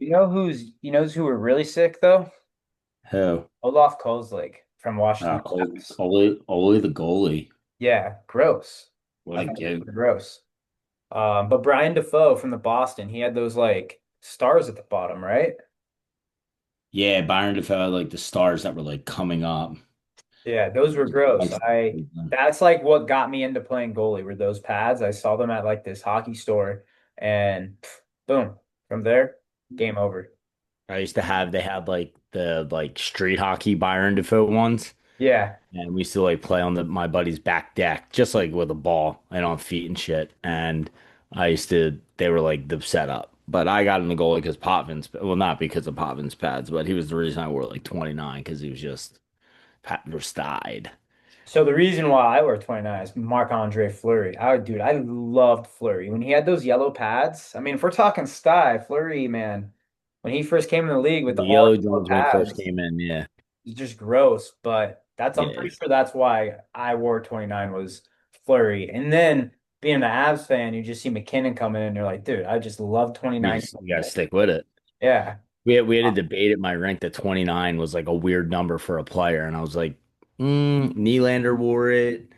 You knows who were really sick though? Who? Olaf Kolzig from Washington Caps. Ole the goalie. Yeah, gross. What I a thought it goat. was gross. But Brian Defoe from the Boston, he had those like stars at the bottom, right? Yeah, Byron DeFeo had like the stars that were like coming up. Yeah, those were gross. Nice. That's like what got me into playing goalie were those pads. I saw them at like this hockey store and boom, from there, game over. I used to have they had like the like street hockey Byron DeFeo ones. Yeah. And we used to like play on the my buddy's back deck, just like with a ball and on feet and shit. And they were like the setup. But I got in the goalie because Potvin's, well, not because of Potvin's pads, but he was the reason I wore like 29 because he was just Pat Versteid. So the reason why I wear 29 is Marc-Andre Fleury. Dude, I loved Fleury. When he had those yellow pads, I mean, if we're talking style, Fleury, man, when he first came in the league with The the all yellow yellow Jones when he first pads, came in, yeah. it's just gross. But I'm Yeah. pretty sure that's why I wore 29 was Fleury. And then being an Avs fan, you just see McKinnon come in and you're like, dude, I just love 29. You gotta stick with it. Yeah. We had a debate at my rank that 29 was like a weird number for a player, and I was like, Nylander wore it,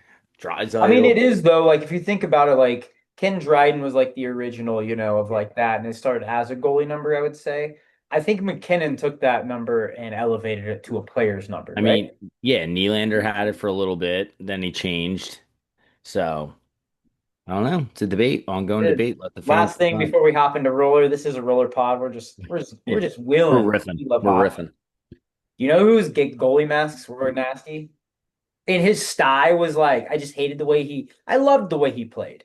I mean, it Draisaitl. is though. Like if you think about it, like Ken Dryden was like the original, of like that, and it started as a goalie number. I would say. I think McKinnon took that number and elevated it to a player's number, I right? mean, yeah, Nylander had it for a little bit, then he changed. So I don't know. It's a debate, ongoing It is. debate. Let the fans Last thing decide. before we hop into roller, this is a roller pod. We're Yeah, just we're wheeling. riffing. We love We're hockey. riffing. You know whose goalie masks were nasty? And his style was like, I just hated the way I loved the way he played,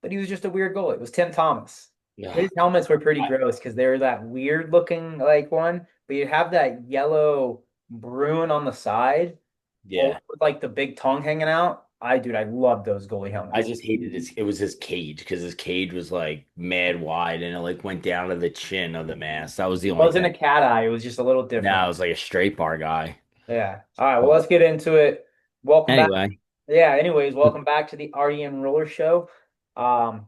but he was just a weird goalie. It was Tim Thomas. Yeah, His helmets were pretty I- gross because they were that weird looking like one, but you have that yellow bruin on the side or yeah. with like the big tongue hanging out. I love those goalie I helmets. just hated his. It was his cage because his cage was like mad wide and it like went down to the chin of the mask. That was the It only wasn't thing. a cat eye, it was just a little No, different. it was like a straight bar guy. Yeah. All right, well, But let's get into it. Welcome back. anyway, Yeah, anyways, welcome back to the RDN Roller Show. Um,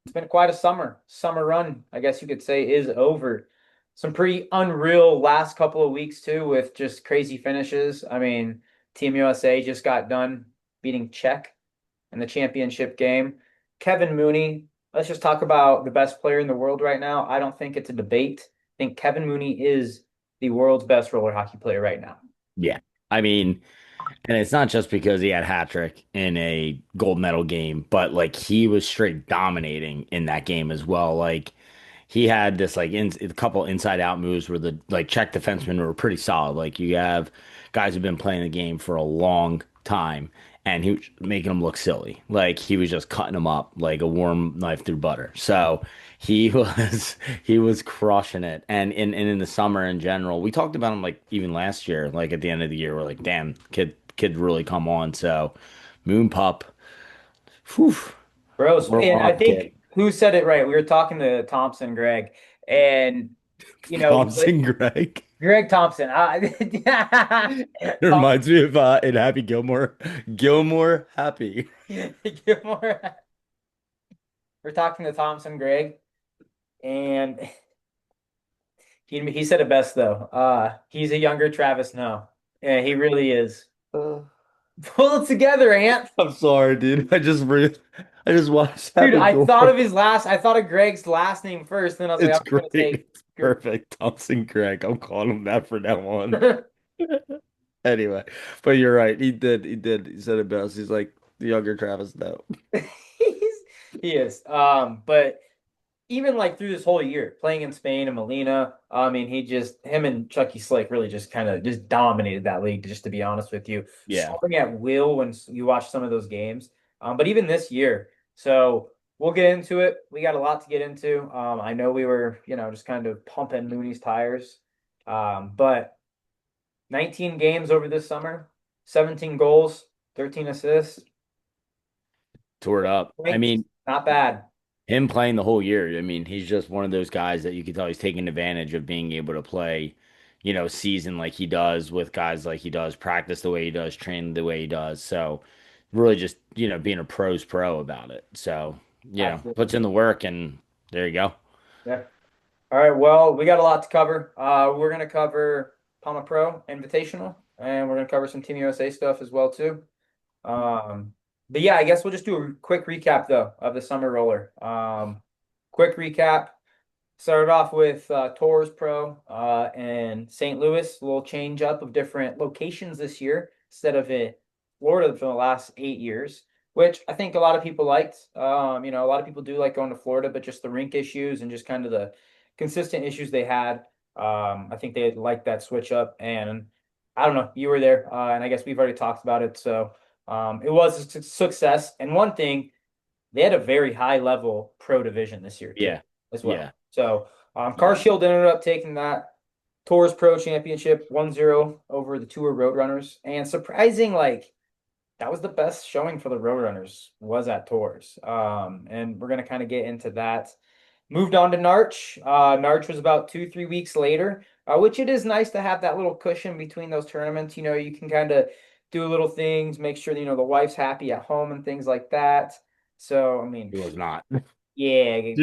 It's been quite a summer. Summer run, I guess you could say, is over. Some pretty unreal last couple of weeks too, with just crazy finishes. I mean, Team USA just got done beating Czech in the championship game. Kevin Mooney, let's just talk about the best player in the world right now. I don't think it's a debate. I think Kevin Mooney is the world's best roller hockey player right now. yeah. I mean, and it's not just because he had hat trick in a gold medal game, but like he was straight dominating in that game as well. Like he had this like a couple inside out moves where the like Czech defensemen were pretty solid. Like you have guys who've been playing the game for a long time, and he was making them look silly. Like he was just cutting them up like a warm knife through butter. So he was he was crushing it. And in the summer in general, we talked about him like even last year, like at the end of the year, we're like, damn, kid really come on. So Moon Pup, whew, Gross. we're And I up, kid. think who said it right? We were talking to Thompson, Greg, and Thompson Greg. Greg Thompson. It reminds me of in Happy Gilmore. Gilmore Happy. Gilmore. We're talking to Thompson, Greg, and he said it best though. He's a younger Travis No. Yeah, he really is. Pull it together, Ant. I'm sorry, dude. I just watched Dude, Happy Gilmore. I thought of Greg's last name first, then I was like, It's I'm just great. gonna say It's perfect. Thompson Greg. I'm calling him that from now on. Anyway, but you're right. He did. He did. He said it best. He's like the younger Travis now. he's he is. But even like through this whole year, playing in Spain and Molina, I mean, him and Chucky Slick really just kind of just dominated that league, just to be honest with you. Yeah. Scoring at will when you watch some of those games. But even this year, so we'll get into it. We got a lot to get into. I know we were, just kind of pumping Mooney's tires. But 19 games over this summer, 17 goals, 13 assists. Tore it up. I Points, mean, not bad. him playing the whole year. I mean, he's just one of those guys that you can tell he's taking advantage of being able to play, season like he does with guys like he does, practice the way he does, train the way he does. So really just, being a pro's pro about it. So, puts Absolutely. in the work and there you go. Yeah. All right, well, we got a lot to cover. We're gonna cover PAMA Pro Invitational, and we're gonna cover some Team USA stuff as well too. Um, but yeah, I guess we'll just do a quick recap though of the summer roller. Quick recap. Started off with Tours Pro in St. Louis, a little change up of different locations this year instead of in Florida for the last 8 years, which I think a lot of people liked. A lot of people do like going to Florida, but just the rink issues and just kind of the consistent issues they had. I think they liked that switch up, and I don't know, you were there, and I guess we've already talked about it. So it was a success. And one thing, they had a very high level pro division this year too, Yeah. as well. Yeah. So Car Yeah. Shield ended up taking that Tours Pro Championship 1-0 over the Tour Roadrunners. And surprising, like that was the best showing for the Roadrunners was at Tours. And we're gonna kind of get into that. Moved on to Narch. Narch was about 2, 3 weeks later, which it is nice to have that little cushion between those tournaments. You can kind of do little things, make sure that, the wife's happy at home and things like that. So, I mean, It was not. yeah,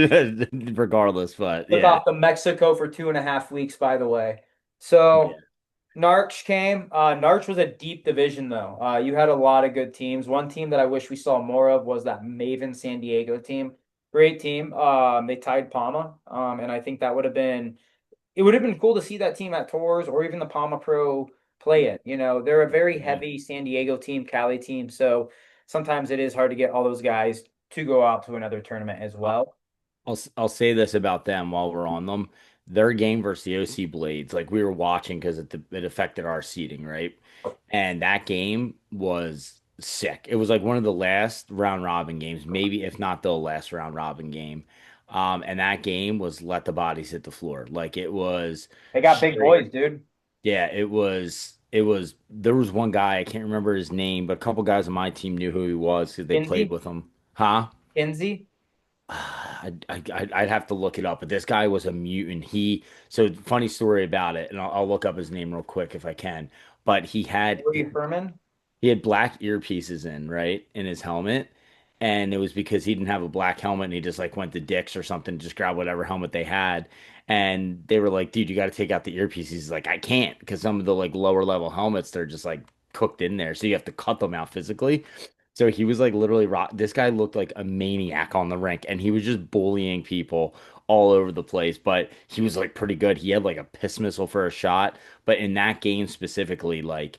Regardless, but took yeah. off to Mexico for 2.5 weeks, by the way. So Yeah. Narch came. Narch was a deep division, though. You had a lot of good teams. One team that I wish we saw more of was that Maven San Diego team. Great team. They tied Palma, and I think that it would have been cool to see that team at Tours or even the Palma Pro play it. They're a very Yeah. heavy San Diego team, Cali team, so sometimes it is hard to get all those guys to go out to another tournament as well. I'll say this about them while we're on them. Their game versus the OC Blades, like we were watching because it affected our seating, right? And that game was sick. It was like one of the last round robin games, maybe if not the last round robin game. And that game was let the bodies hit the floor. Like it was They got big straight. boys, dude. Yeah, there was one guy, I can't remember his name, but a couple guys on my team knew who he was because they played Kinsey, with him. Huh? Kinsey. I'd have to look it up, but this guy was a mutant. So funny story about it, and I'll look up his name real quick if I can. But Louis Furman. he had black earpieces in, right, in his helmet. And it was because he didn't have a black helmet and he just like went to Dick's or something, just grabbed whatever helmet they had. And they were like, dude, you got to take out the earpieces. He's like, I can't because some of the like lower level helmets, they're just like cooked in there. So you have to cut them out physically. So he was like literally this guy looked like a maniac on the rink and he was just bullying people all over the place. But he was like pretty good. He had like a piss missile for a shot. But in that game specifically, like,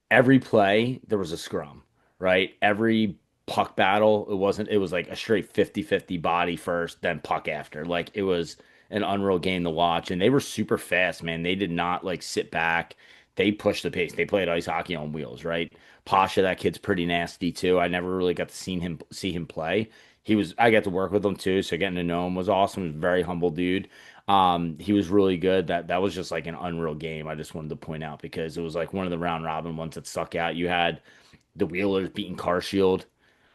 every play there was a scrum, right? Every puck battle, it was like a straight 50-50 body first, then puck after. Like it was an unreal game to watch. And they were super fast, man. They did not like sit back. They pushed the pace. They played ice hockey on wheels, right? Pasha, that kid's pretty nasty too. I never really got to see him play. I got to work with him too, so getting to know him was awesome. He was a very humble dude. He was really good. That was just like an unreal game. I just wanted to point out because it was like one of the round robin ones that stuck out. You had the Wheelers beating Carshield.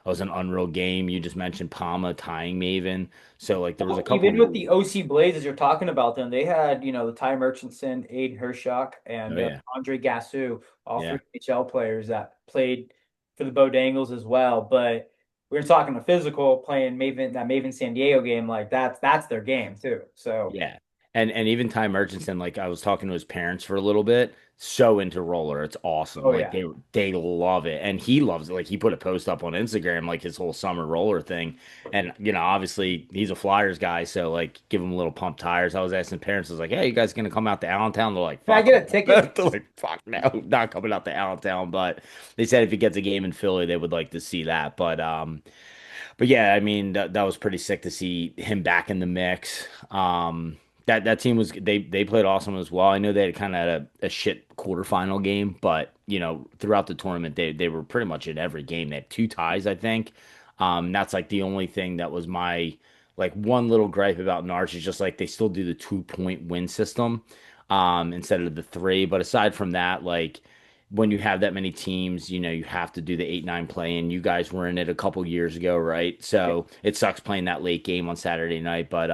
That was an unreal game. You just mentioned Palma tying Maven. So like there was a Even couple. with the OC Blazers, you're talking about them. They had, the Ty Murchison, Aiden Hershock, Oh and yeah, Andre Gassou, all three yeah, NHL players that played for the Bodangles as well. But we were talking the physical playing Maven San Diego game, like that's their game too. So, yeah. And even Ty Murchison, like I was talking to his parents for a little bit, so into roller. It's awesome. oh Like yeah. they love it. And he loves it. Like he put a post up on Instagram, like his whole summer roller thing. And obviously he's a Flyers guy, so like give him a little pump tires. I was asking parents, I was like, hey, you guys gonna come out to Allentown? They're like, Can I fuck get a no. ticket? They're like, fuck no, not coming out to Allentown. But they said if he gets a game in Philly, they would like to see that. But yeah, I mean that was pretty sick to see him back in the mix. That team was they played awesome as well. I know they had kind of had a shit quarterfinal game, but throughout the tournament they were pretty much in every game. They had two ties, I think. That's like the only thing that was my like one little gripe about Narch is just like they still do the 2 point win system instead of the three. But aside from that, like when you have that many teams, you have to do the 8-9 play, and you guys were in it a couple years ago, right? So it sucks playing that late game on Saturday night, but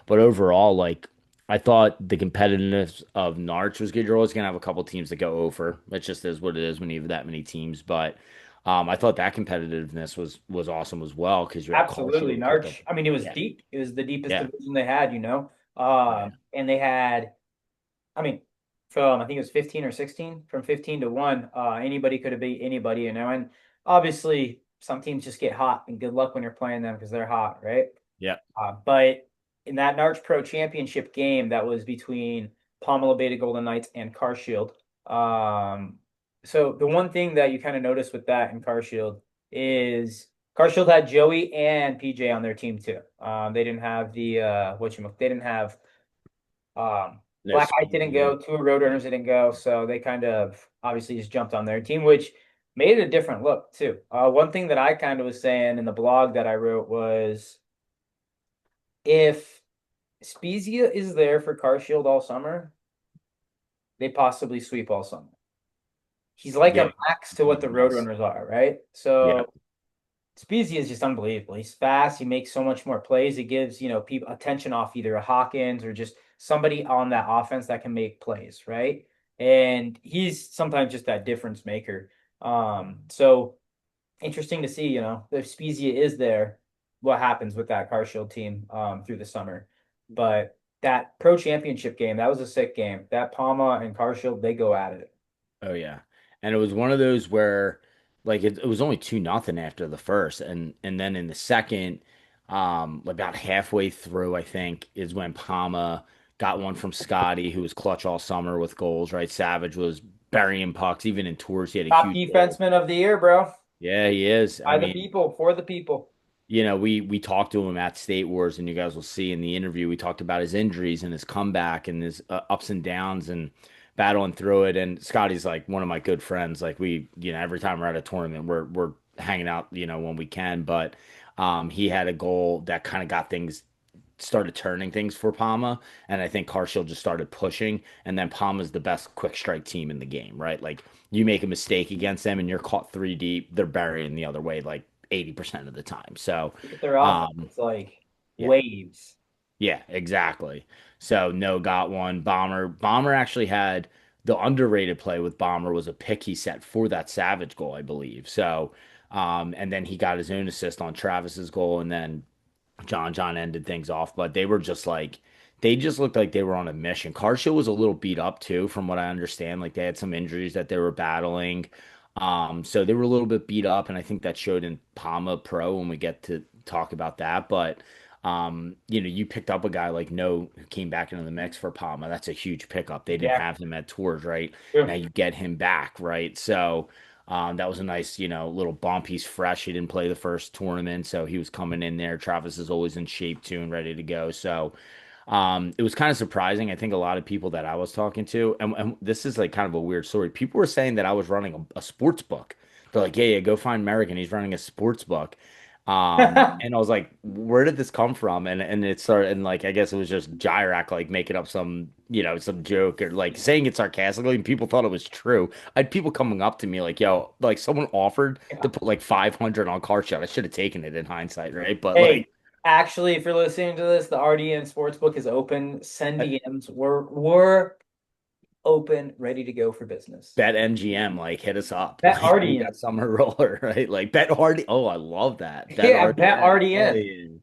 overall, like I thought the competitiveness of Narch was good. You're always gonna have a couple teams that go over. It just is what it is when you have that many teams. But I thought that competitiveness was awesome as well because you had Absolutely, Carshield picked up. Narch. I mean, it was Yeah, deep. It was the deepest yeah, division they had. Oh yeah. And they had, I mean, from I think it was 15 or 16, from 15 to 1, anybody could have beat anybody, and obviously some teams just get hot, and good luck when you're playing them because they're hot, right? Yeah. But in that Narch Pro Championship game that was between Pomelo Beta Golden Knights and Carshield, so the one thing that you kind of notice with that in Carshield is Carshield had Joey and PJ on their team too. They didn't have the they didn't have No Black Knight didn't speed. go, two Roadrunners didn't go, so they kind of obviously just jumped on their team, which made it a different look too. One thing that I kind of was saying in the blog that I wrote was if Spezia is there for Car Shield all summer, they possibly sweep all summer. He's like Yeah. a max to what He's the nice. Roadrunners are, right? Yeah. So Spezia is just unbelievable. He's fast. He makes so much more plays. It gives, people attention off either a Hawkins or just somebody on that offense that can make plays, right? And he's sometimes just that difference maker. So interesting to see, if Spezia is there, what happens with that Car Shield team through the summer. But that pro championship game, that was a sick game. That Palma and Car Shield, they go at it. Oh yeah. And it was one of those where like it was only 2-0 after the first and then in the second about halfway through I think is when Palma got one from Scotty who was clutch all summer with goals, right? Savage was burying pucks even in tours he had a Top huge goal. defenseman of the year, bro. Yeah, he is. I By the mean, people, for the people. we talked to him at State Wars, and you guys will see in the interview. We talked about his injuries and his comeback and his ups and downs and battling through it. And Scotty's like one of my good friends. Like every time we're at a tournament, we're hanging out, when we can. But he had a goal that kind of got things started turning things for Palma, and I think Carshield just started pushing, and then Palma's the best quick strike team in the game, right? Like you make a mistake against them and you're caught three deep, they're burying the other way like 80% of the time. So, Look at their offense. um, It's like yeah, waves. yeah, exactly. So no got one. Bomber actually had the underrated play with Bomber was a pick he set for that Savage goal, I believe. So, and then he got his own assist on Travis's goal, and then John ended things off, but they just looked like they were on a mission. Carshill was a little beat up too, from what I understand. Like they had some injuries that they were battling. So they were a little bit beat up, and I think that showed in PAMA Pro when we get to talk about that. But you picked up a guy like No who came back into the mix for PAMA. That's a huge pickup. They didn't Yeah, have him at tours, right? Now true. you get him back, right? So that was a nice, little bump. He's fresh. He didn't play the first tournament, so he was coming in there. Travis is always in shape too and ready to go. So it was kind of surprising. I think a lot of people that I was talking to, and this is like kind of a weird story. People were saying that I was running a sports book. They're like, yeah, go find American. He's running a sports book. And I was like, where did this come from? And it started, and like, I guess it was just Gyrac, like making up some, some joke or like saying it sarcastically, and people thought it was true. I had people coming up to me like, yo, like someone offered to put like 500 on car shot. I should have taken it in hindsight, right? But like, Hey, actually, if you're listening to this, the RDN Sportsbook is open. Send I DMs. We're open, ready to go for business. bet MGM, like hit us up. Bet Like we got RDN. summer roller, right? Like bet RD. Oh, I love that. Bet Yeah, bet RDN. Hell RDN. yeah.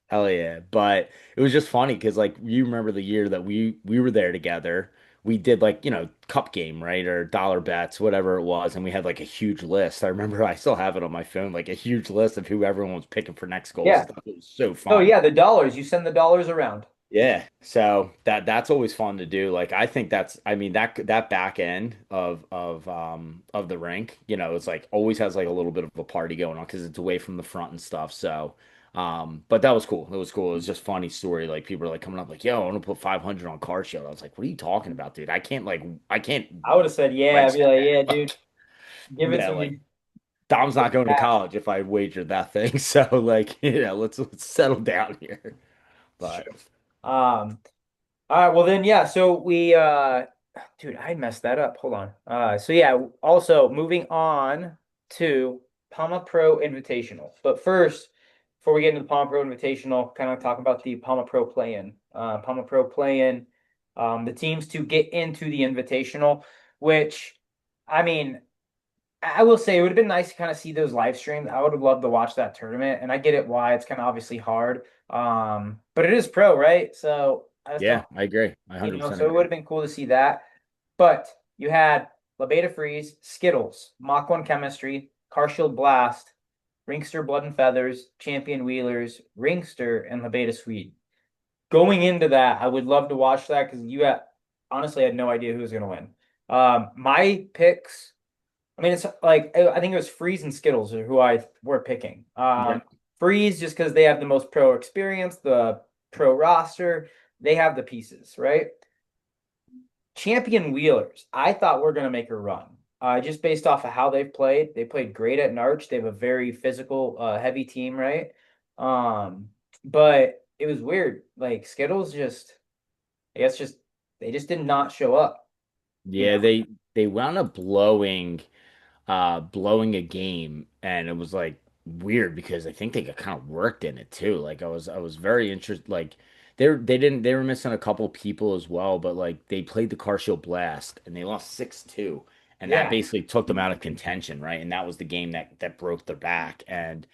Hell yeah. But it was just funny because like you remember the year that we were there together. We did like, cup game, right? Or dollar bets, whatever it was, and we had like a huge list. I remember I still have it on my phone, like a huge list of who everyone was picking for next goals. I Yeah. thought it was so Oh fun. yeah, the dollars. You send the dollars around. Yeah, so that's always fun to do. Like I think I mean that back end of the rink, it's like always has like a little bit of a party going on because it's away from the front and stuff. So, but that was cool. It was cool. It was just funny story. Like people are like coming up like, "Yo, I want to put 500 on car show." I was like, "What are you talking about, dude? I can't I would have said, yeah. I'd be register like, yeah, that." dude, give it Yeah, to like me. Dom's Give not it going to back. college if I wagered that thing. So like, let's settle down here. It's But true. All right, well then, yeah. So dude, I messed that up. Hold on. So yeah. Also, moving on to PAMA Pro Invitational. But first, before we get into the PAMA Pro Invitational, kind of talk about the PAMA Pro Play-In. PAMA Pro Play-In, the teams to get into the Invitational. Which, I mean, I will say it would have been nice to kind of see those live streams. I would have loved to watch that tournament, and I get it why it's kind of obviously hard. But it is pro, right? So. I just don't, Yeah, I agree. I you know, 100% so it would agree. have been cool to see that. But you had Lebeda Freeze, Skittles, Mach 1 Chemistry, Carshield Blast, Ringster Blood and Feathers, Champion Wheelers, Ringster, and Lebeda Swede. Going into that, I would love to watch that because honestly had no idea who was going to win. My picks, I mean, it's like I think it was Freeze and Skittles are who I were picking. Yeah. Freeze just because they have the most pro experience, the pro roster, they have the pieces, right? Champion Wheelers, I thought we're going to make a run. Just based off of how they've played. They played great at Narch. They have a very physical, heavy team, right? Um, but it was weird. Like Skittles just, I guess just they just did not show up, you Yeah, know? they wound up blowing a game, and it was like weird because I think they got kind of worked in it too. Like I was very interested. Like they were missing a couple people as well, but like they played the Carshield Blast and they lost 6-2, and that Yeah. basically took them out of contention, right? And that was the game that broke their back. And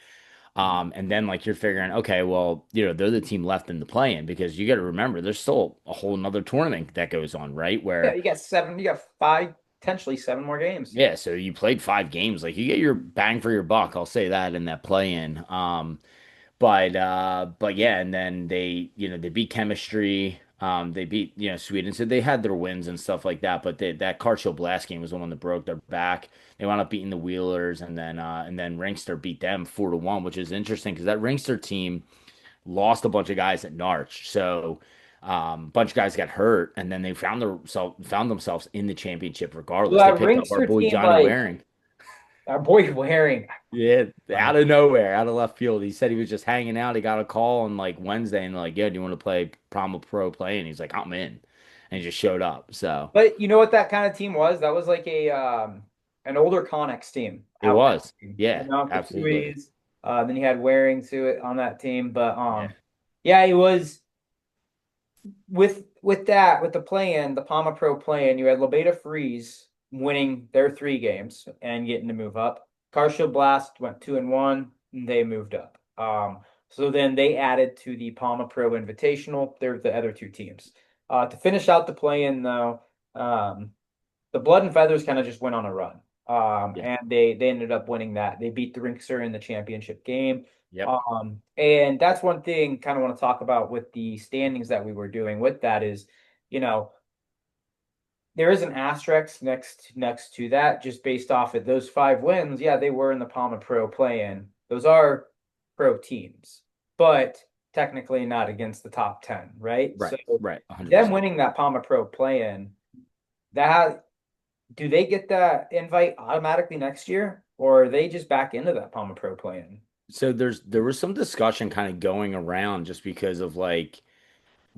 then like you're figuring, okay, well, they're the team left in the play-in because you got to remember there's still a whole nother tournament that goes on, right? Yeah, Where you got five, potentially seven more games. yeah, so you played 5 games. Like you get your bang for your buck. I'll say that in that play-in. But yeah, and then they beat Chemistry. They beat Sweden. So they had their wins and stuff like that. But that Carchill Blast game was the one that broke their back. They wound up beating the Wheelers, and then Ringster beat them 4-1, which is interesting because that Ringster team lost a bunch of guys at Narch. So a bunch of guys got hurt, and then they found themselves in the championship So regardless. They that picked up our Ringster boy team, Johnny like Waring. our boy Waring, Yeah, funny. out of nowhere, out of left field. He said he was just hanging out. He got a call on like Wednesday and like, yeah, do you want to play PAMA Pro play? And he's like, I'm in. And he just showed up. So But you know what that kind of team was? That was like a an older Connex team it out was. there. You Yeah, know, absolutely. Katui's, then you had Waring to it on that team. But Yeah. yeah, it was with that with the play-in, the Palma Pro play-in. You had Lobeda Freeze winning their 3 games and getting to move up. Carshield Blast went 2-1, and they moved up. So then they added to the Palma Pro Invitational. They're the other 2 teams. To finish out the play-in, though, um, the Blood and Feathers kind of just went on a run. Yeah. And they ended up winning that. They beat the Rinxer in the championship game. Yep. And that's one thing kind of want to talk about with the standings that we were doing with that is, you know, there is an asterisk next to that just based off of those 5 wins. Yeah, they were in the Palma Pro play-in. Those are pro teams, but technically not against the top 10, right? So Right. Right. them 100%. winning that Palma Pro play-in, that do they get that invite automatically next year, or are they just back into that Palma Pro plan? So there was some discussion kind of going around just because of like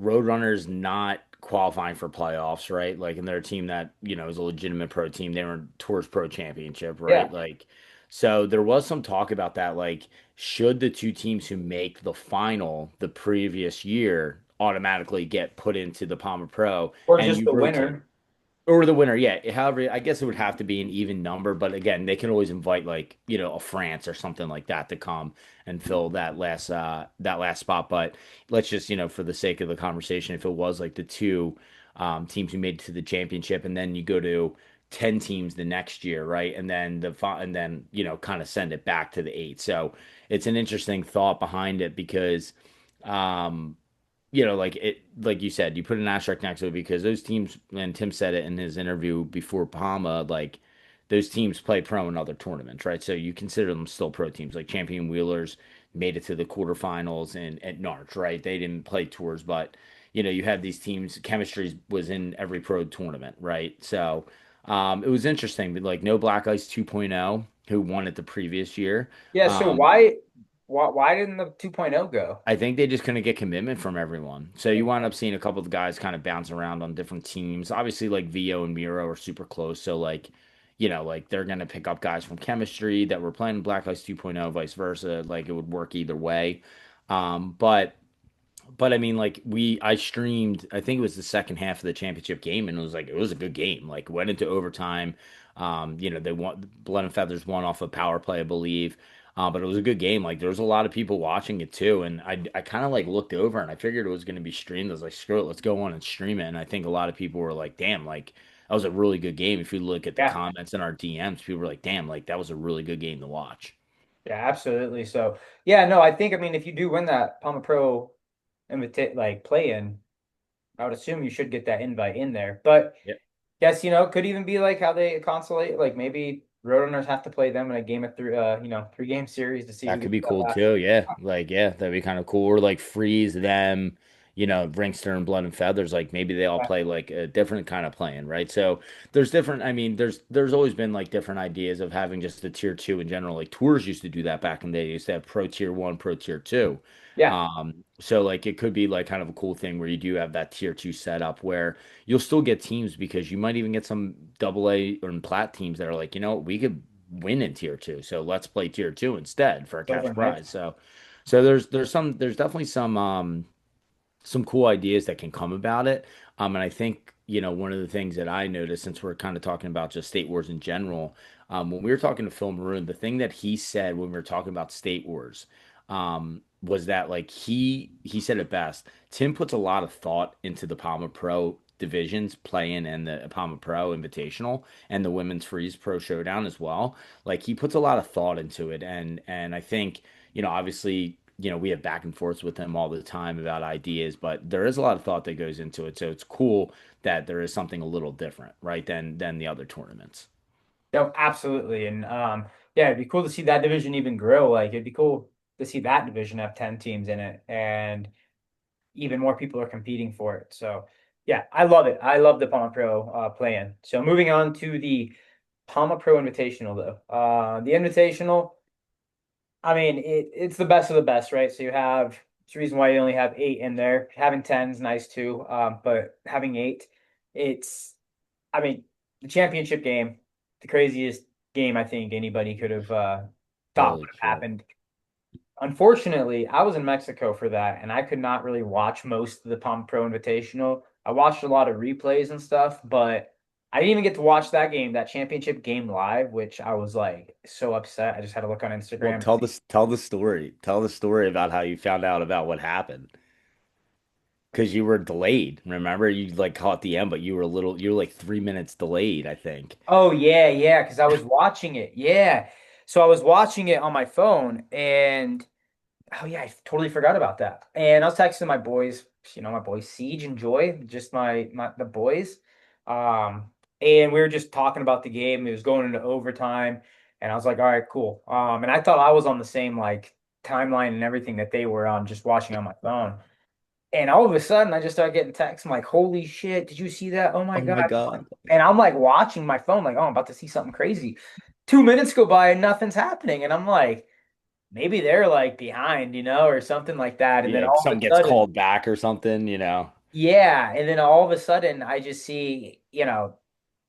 Roadrunners not qualifying for playoffs, right? Like, and they're a team that, is a legitimate pro team. They were in Tours Pro Championship, right? Yeah. Like, so there was some talk about that. Like, should the two teams who make the final the previous year automatically get put into the Palmer Pro Or and just you the rotate? winner. Or the winner, yeah. However, I guess it would have to be an even number, but again, they can always invite like, a France or something like that to come and fill that last spot. But let's just, for the sake of the conversation, if it was like the two teams who made it to the championship and then you go to 10 teams the next year, right? And then, kind of send it back to the 8. So it's an interesting thought behind it because um like you said, you put an asterisk next to it because those teams, and Tim said it in his interview before Palma, like those teams play pro in other tournaments, right? So you consider them still pro teams. Like Champion Wheelers made it to the quarterfinals and at Narch, right? They didn't play tours, but you had these teams. Chemistry was in every pro tournament, right? So it was interesting, but like no Black Ice 2.0 who won it the previous year. Yeah, so Um, why didn't the 2.0 go? I think they just couldn't get commitment from everyone. So you wind up seeing a couple of guys kind of bounce around on different teams. Obviously, like Vio and Miro are super close. So like, like they're gonna pick up guys from chemistry that were playing Black Ice 2.0, vice versa. Like it would work either way. But I mean, like I streamed. I think it was the second half of the championship game, and it was a good game. Like went into overtime. They won. Blood and Feathers won off a power play, I believe. But it was a good game. Like there was a lot of people watching it too, and I kind of like looked over and I figured it was going to be streamed. I was like, screw it, let's go on and stream it. And I think a lot of people were like, damn, like that was a really good game. If you look at the Yeah, comments in our DMs, people were like, damn, like that was a really good game to watch. yeah, absolutely. So yeah, no, I think, I mean, if you do win that PAMA Pro invite like play in, I would assume you should get that invite in there. But guess, could even be like how they consolate, like maybe Roadrunners have to play them in a game of three, 3-game series to see who That could gets be that cool last. too. Yeah. Like, yeah, that'd be kind of cool. Or like freeze them, Ringster and Blood and Feathers. Like maybe they all play like a different kind of playing, right? So there's different, I mean, there's always been like different ideas of having just the tier two in general. Like tours used to do that back in the day. They used to have pro tier one, pro tier two. Yeah, So like it could be like kind of a cool thing where you do have that tier two setup where you'll still get teams because you might even get some double A or plat teams that are like, we could win in tier two. So let's play tier two instead for a cash silver knife. prize. So there's definitely some cool ideas that can come about it. And I think, one of the things that I noticed since we're kind of talking about just State Wars in general, when we were talking to Phil Maroon, the thing that he said when we were talking about State Wars, was that like he said it best. Tim puts a lot of thought into the PAMA Pro divisions playing and the PAMA Pro Invitational and the Women's Freeze Pro Showdown as well. Like he puts a lot of thought into it, and I think obviously, we have back and forths with him all the time about ideas, but there is a lot of thought that goes into it. So it's cool that there is something a little different, right, than the other tournaments. No, absolutely. And yeah, it'd be cool to see that division even grow. Like it'd be cool to see that division have 10 teams in it and even more people are competing for it. So yeah, I love it. I love the Palma Pro play-in. So moving on to the Palma Pro Invitational though. The Invitational, I mean, it's the best of the best, right? So you have, it's the reason why you only have eight in there. Having 10 is nice too. But having eight, it's, I mean, the championship game, the craziest game I think anybody could have thought would Holy have shit. happened. Unfortunately, I was in Mexico for that, and I could not really watch most of the Palm Pro Invitational. I watched a lot of replays and stuff, but I didn't even get to watch that game, that championship game live, which I was like so upset. I just had to look on Well, Instagram and tell see. the story. Tell the story about how you found out about what happened. Because you were delayed. Remember, you like caught the end, but you were like 3 minutes delayed, I think. Oh yeah, yeah, because I was watching it. Yeah. So I was watching it on my phone and oh yeah, I totally forgot about that. And I was texting my boys, my boys Siege and Joy, just my the boys. Um, and we were just talking about the game. It was going into overtime, and I was like, all right, cool. And I thought I was on the same like timeline and everything that they were on, just watching on my phone. And all of a sudden, I just started getting texts. I'm like, holy shit, did you see that? Oh my Oh God. my God. And I'm like watching my phone, like, oh, I'm about to see something crazy. 2 minutes go by and nothing's happening. And I'm like, maybe they're like behind, or something like that. And then Yeah, all of something a gets sudden, called back or something. yeah. And then all of a sudden, I just see,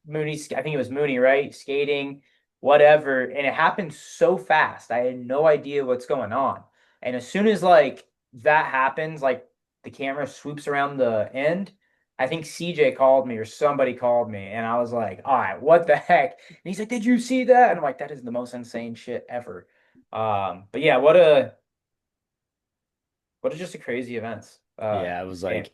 Mooney, I think it was Mooney, right? Skating, whatever. And it happened so fast. I had no idea what's going on. And as soon as like that happens, like the camera swoops around the end, I think CJ called me or somebody called me. And I was like, all right, what the heck? And he's like, did you see that? And I'm like, that is the most insane shit ever. But yeah, what a just a crazy events. Yeah, And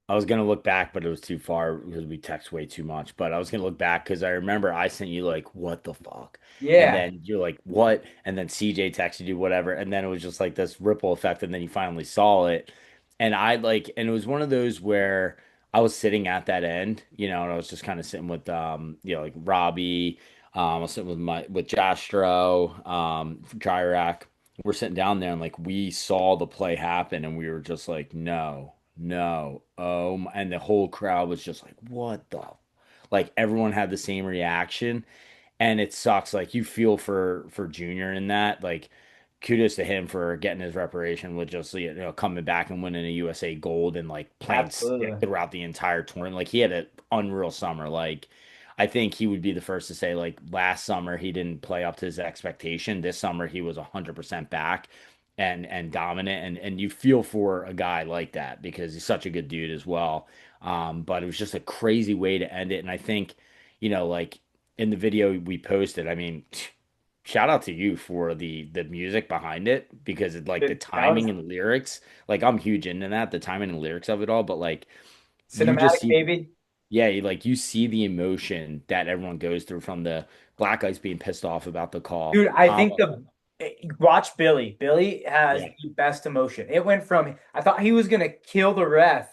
I was gonna look back, but it was too far because we text way too much. But I was gonna look back because I remember I sent you like, what the fuck? And yeah, then you're like, what? And then CJ texted you whatever. And then it was just like this ripple effect. And then you finally saw it. And it was one of those where I was sitting at that end, and I was just kind of sitting with like Robbie, I was sitting with with Jastro, Jirac. We're sitting down there and like we saw the play happen and we were just like, no, no, and the whole crowd was just like, what the, like everyone had the same reaction, and it sucks. Like you feel for Junior in that. Like kudos to him for getting his reparation with just coming back and winning a USA gold and like playing sick absolutely. throughout the entire tournament. Like he had an unreal summer. Like I think he would be the first to say like last summer he didn't play up to his expectation. This summer he was 100% back and dominant, and you feel for a guy like that because he's such a good dude as well. But it was just a crazy way to end it, and I think like in the video we posted, I mean, shout out to you for the music behind it because it like the That was timing and lyrics. Like I'm huge into that, the timing and lyrics of it all, but like you just cinematic, see baby. yeah, like you see the emotion that everyone goes through from the Black Ice being pissed off about the call. Dude, I think the watch Billy. Billy has Yeah, the best emotion. It went from I thought he was gonna kill the ref,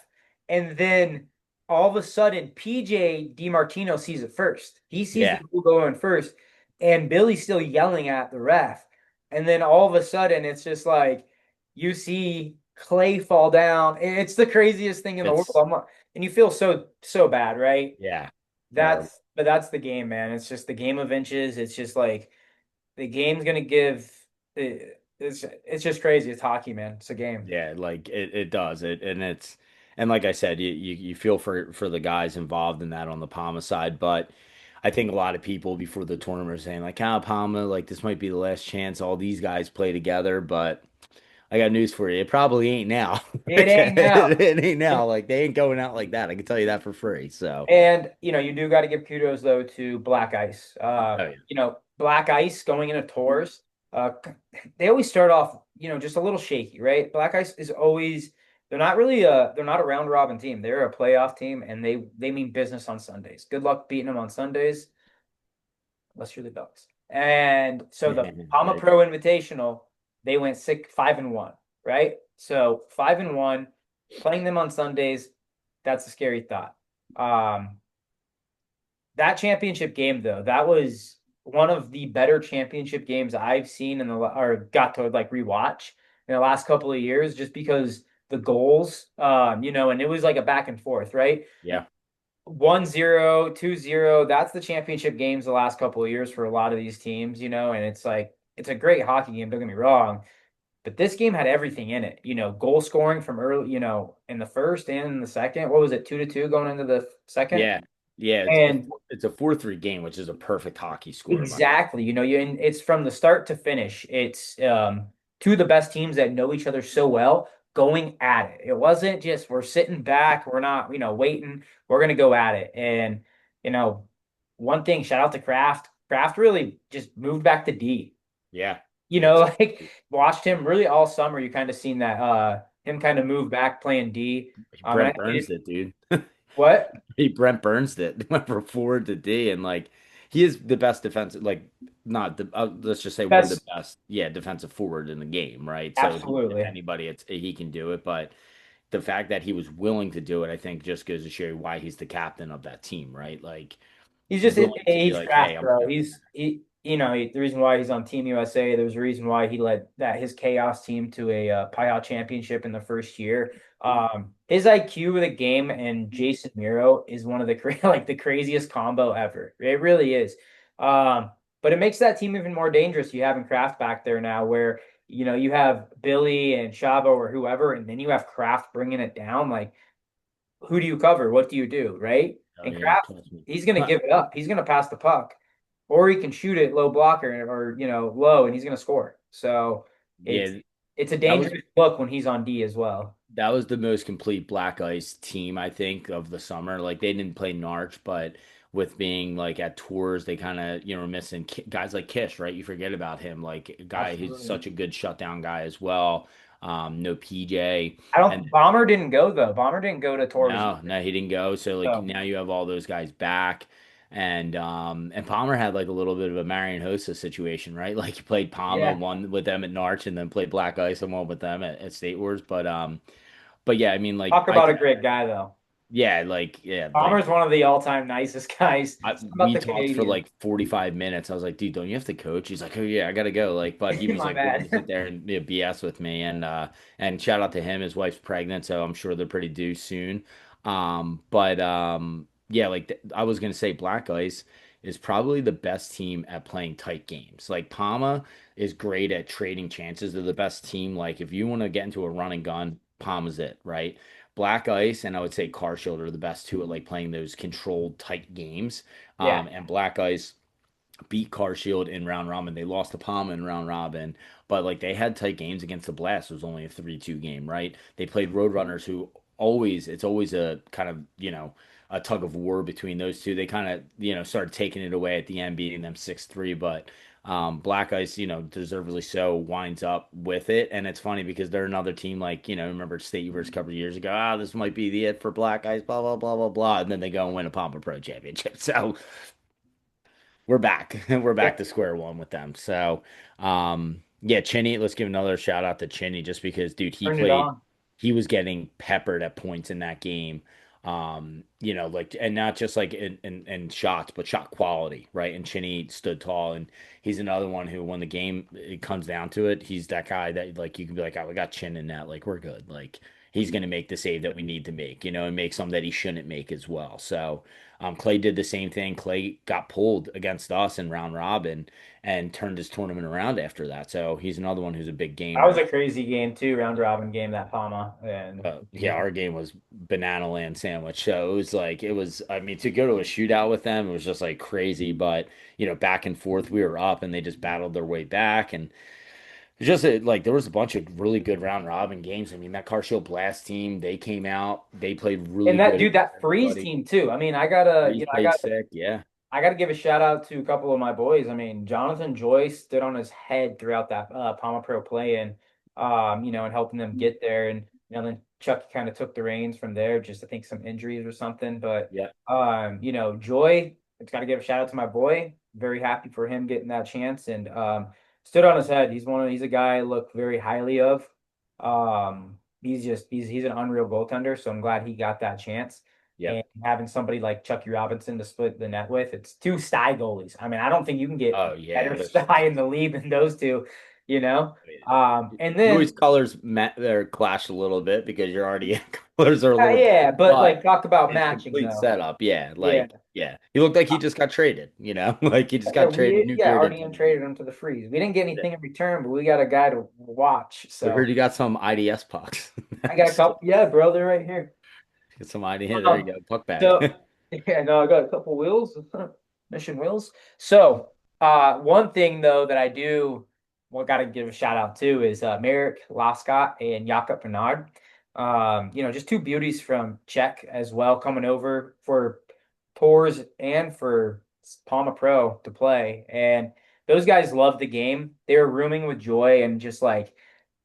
and then all of a sudden PJ DiMartino sees it first. He sees the yeah, goal going first, and Billy's still yelling at the ref. And then all of a sudden it's just like you see Clay fall down. It's the craziest thing in the world. it's And you feel so bad, right? yeah, horrible. That's the game, man. It's just the game of inches. It's just like the game's gonna give it's just crazy. It's hockey, man. It's a game. Yeah, like it does it, and it's and like I said, you feel for the guys involved in that on the Palma side, but I think a lot of people before the tournament are saying like, ah, Palma, like this might be the last chance all these guys play together, but I got news for you, it probably ain't now. It ain't now. It ain't now. Like they ain't going out like that. I can tell you that for free. So, And you do got to give kudos though to Black Ice. oh yeah, Black Ice going into tours, uh, they always start off, just a little shaky, right? Black Ice is always they're not a round robin team. They're a playoff team, and they mean business on Sundays. Good luck beating them on Sundays, unless you're the Ducks. And so the PAMA right. Pro Invitational, they went 5-1, right? So 5-1, playing them on Sundays, that's a scary thought. Um, that championship game, though, that was one of the better championship games I've seen or got to like rewatch in the last couple of years, just because the goals, and it was like a back and forth, right? Yeah, 1-0, 2-0. That's the championship games the last couple of years for a lot of these teams, and it's like it's a great hockey game, don't get me wrong. But this game had everything in it, goal scoring from early, in the first and in the second. What was it, 2-2 going into the second? yeah, yeah. And It's a 4-3 game, which is a perfect hockey score by the way. exactly, and it's from the start to finish. It's two of the best teams that know each other so well going at it. It wasn't just we're sitting back, we're not, waiting. We're gonna go at it. And you know, one thing, shout out to Kraft. Kraft really just moved back to D. Yeah, Like exactly. watched him really all summer. You kind of seen that him kind of move back playing D. And I Brent think Burns it, dude. what Brent Burns it. Went from forward to D, and like he is the best defensive, like not the let's just say one of the that's best, yeah, defensive forward in the game, right? So if absolutely. anybody, it's he can do it, but the fact that he was willing to do it, I think, just goes to show you why he's the captain of that team, right? Like willing to be He's like, hey, Kraft, I'm bro. stepping in. The reason why he's on Team USA. There's a reason why he led his chaos team to a PIAL championship in the first year. His IQ of the game and Jason Miro is one of the like the craziest combo ever. It really is. But it makes that team even more dangerous. You having Kraft back there now, where you have Billy and Shabo or whoever, and then you have Kraft bringing it down. Like, who do you cover? What do you do, right? Oh And yeah, Kraft, trust me. he's going to give it up. He's going to pass the puck, or he can shoot it low blocker or low, and he's going to score. So it's Yeah, it's a that was dangerous look when he's on D as well. that was the most complete Black Ice team, I think, of the summer. Like they didn't play Narch, but with being like at tours, they kind of were missing guys like Kish, right? You forget about him, like a guy who's Absolutely. such a good shutdown guy as well. No PJ, I and don't. Bomber didn't go though. Bomber didn't go to tours no, either. no, he didn't go. So like So now you have all those guys back. And Palmer had like a little bit of a Marion Hossa situation, right? Like he played Palma, yeah, one with them at Narch, and then played Black Ice and one with them at State Wars. But yeah, I mean, like talk about a great guy though. yeah, Bomber's one of the all-time nicest guys. How about we the talked for Canadians? like 45 minutes. I was like, dude, don't you have to coach? He's like, oh yeah, I gotta go. Like, but he was My like willing to sit bad. there and BS with me. And shout out to him. His wife's pregnant, so I'm sure they're pretty due soon. But yeah, like I was gonna say, Black Ice is probably the best team at playing tight games. Like Palma is great at trading chances. They're the best team. Like if you want to get into a run and gun, Palma's it, right? Black Ice and I would say Car Shield are the best two at like playing those controlled tight games. Yeah, And Black Ice beat Car Shield in round robin. They lost to Palma in round robin, but like they had tight games against the Blast. It was only a 3-2 game, right? They played Roadrunners who it's always a kind of, a tug of war between those two. They kind of, started taking it away at the end, beating them 6-3, but Black Ice, deservedly so, winds up with it. And it's funny because they're another team like, remember State U versus a couple of years ago. This might be the it for Black Ice, blah, blah, blah, blah, blah. And then they go and win a PAMA Pro championship. So we're back. We're Yeah, back to square one with them. So, yeah, Chinny, let's give another shout out to Chinny just because, dude, turned it on. he was getting peppered at points in that game. Like, and not just like in shots, but shot quality, right? And Chinny stood tall, and he's another one who, when the game it comes down to it, he's that guy that like you can be like, oh, we got Chin in that, like we're good. Like he's gonna make the save that we need to make, and make some that he shouldn't make as well. So. Clay did the same thing. Clay got pulled against us in round robin and turned his tournament around after that. So he's another one who's a big That was gamer. a crazy game too, round robin game that Palma and Yeah, our game was banana land sandwich. So I mean, to go to a shootout with them, it was just like crazy. But, back and forth, we were up and they just battled their way back. And it's just like there was a bunch of really good round robin games. I mean, that Car Shield Blast team, they came out, they played and really that good dude, against that freeze everybody. team too. I mean, I gotta, Breeze played sick. Yeah. I got to give a shout out to a couple of my boys. I mean, Jonathan Joyce stood on his head throughout that Palma Pro play and and helping them get there. And then Chuck kind of took the reins from there. Just I think some injuries or something. But Yeah. Joy, it's got to give a shout out to my boy. Very happy for him getting that chance and stood on his head. He's a guy I look very highly of. He's an unreal goaltender. So I'm glad he got that chance Yep. and having somebody like Chucky Robinson to split the net with, it's two sty goalies. I mean, I don't think you can get Oh yeah, better sty in the league than those two, you know. And you always then colors or clash a little bit because your RDN colors are a little yeah, different, but like but talk about it's matching complete though. setup. Yeah, Yeah, yeah, he looked like he just got traded. Like he just yeah, got traded, new gear to RDN team. traded him to the Freeze. We didn't get anything in return, but we got a guy to watch. We heard So you got some IDS pucks. I got a Next, couple. Yeah, bro, they're right here. get some IDS. There you Um, go, puck bag. so yeah, no, I got a couple wheels, mission wheels. So one thing though that I do got to give a shout out to is Merrick Lascott and Jakob Bernard. Just two beauties from Czech as well coming over for tours and for Palma Pro to play. And those guys love the game. They were rooming with Joy and just like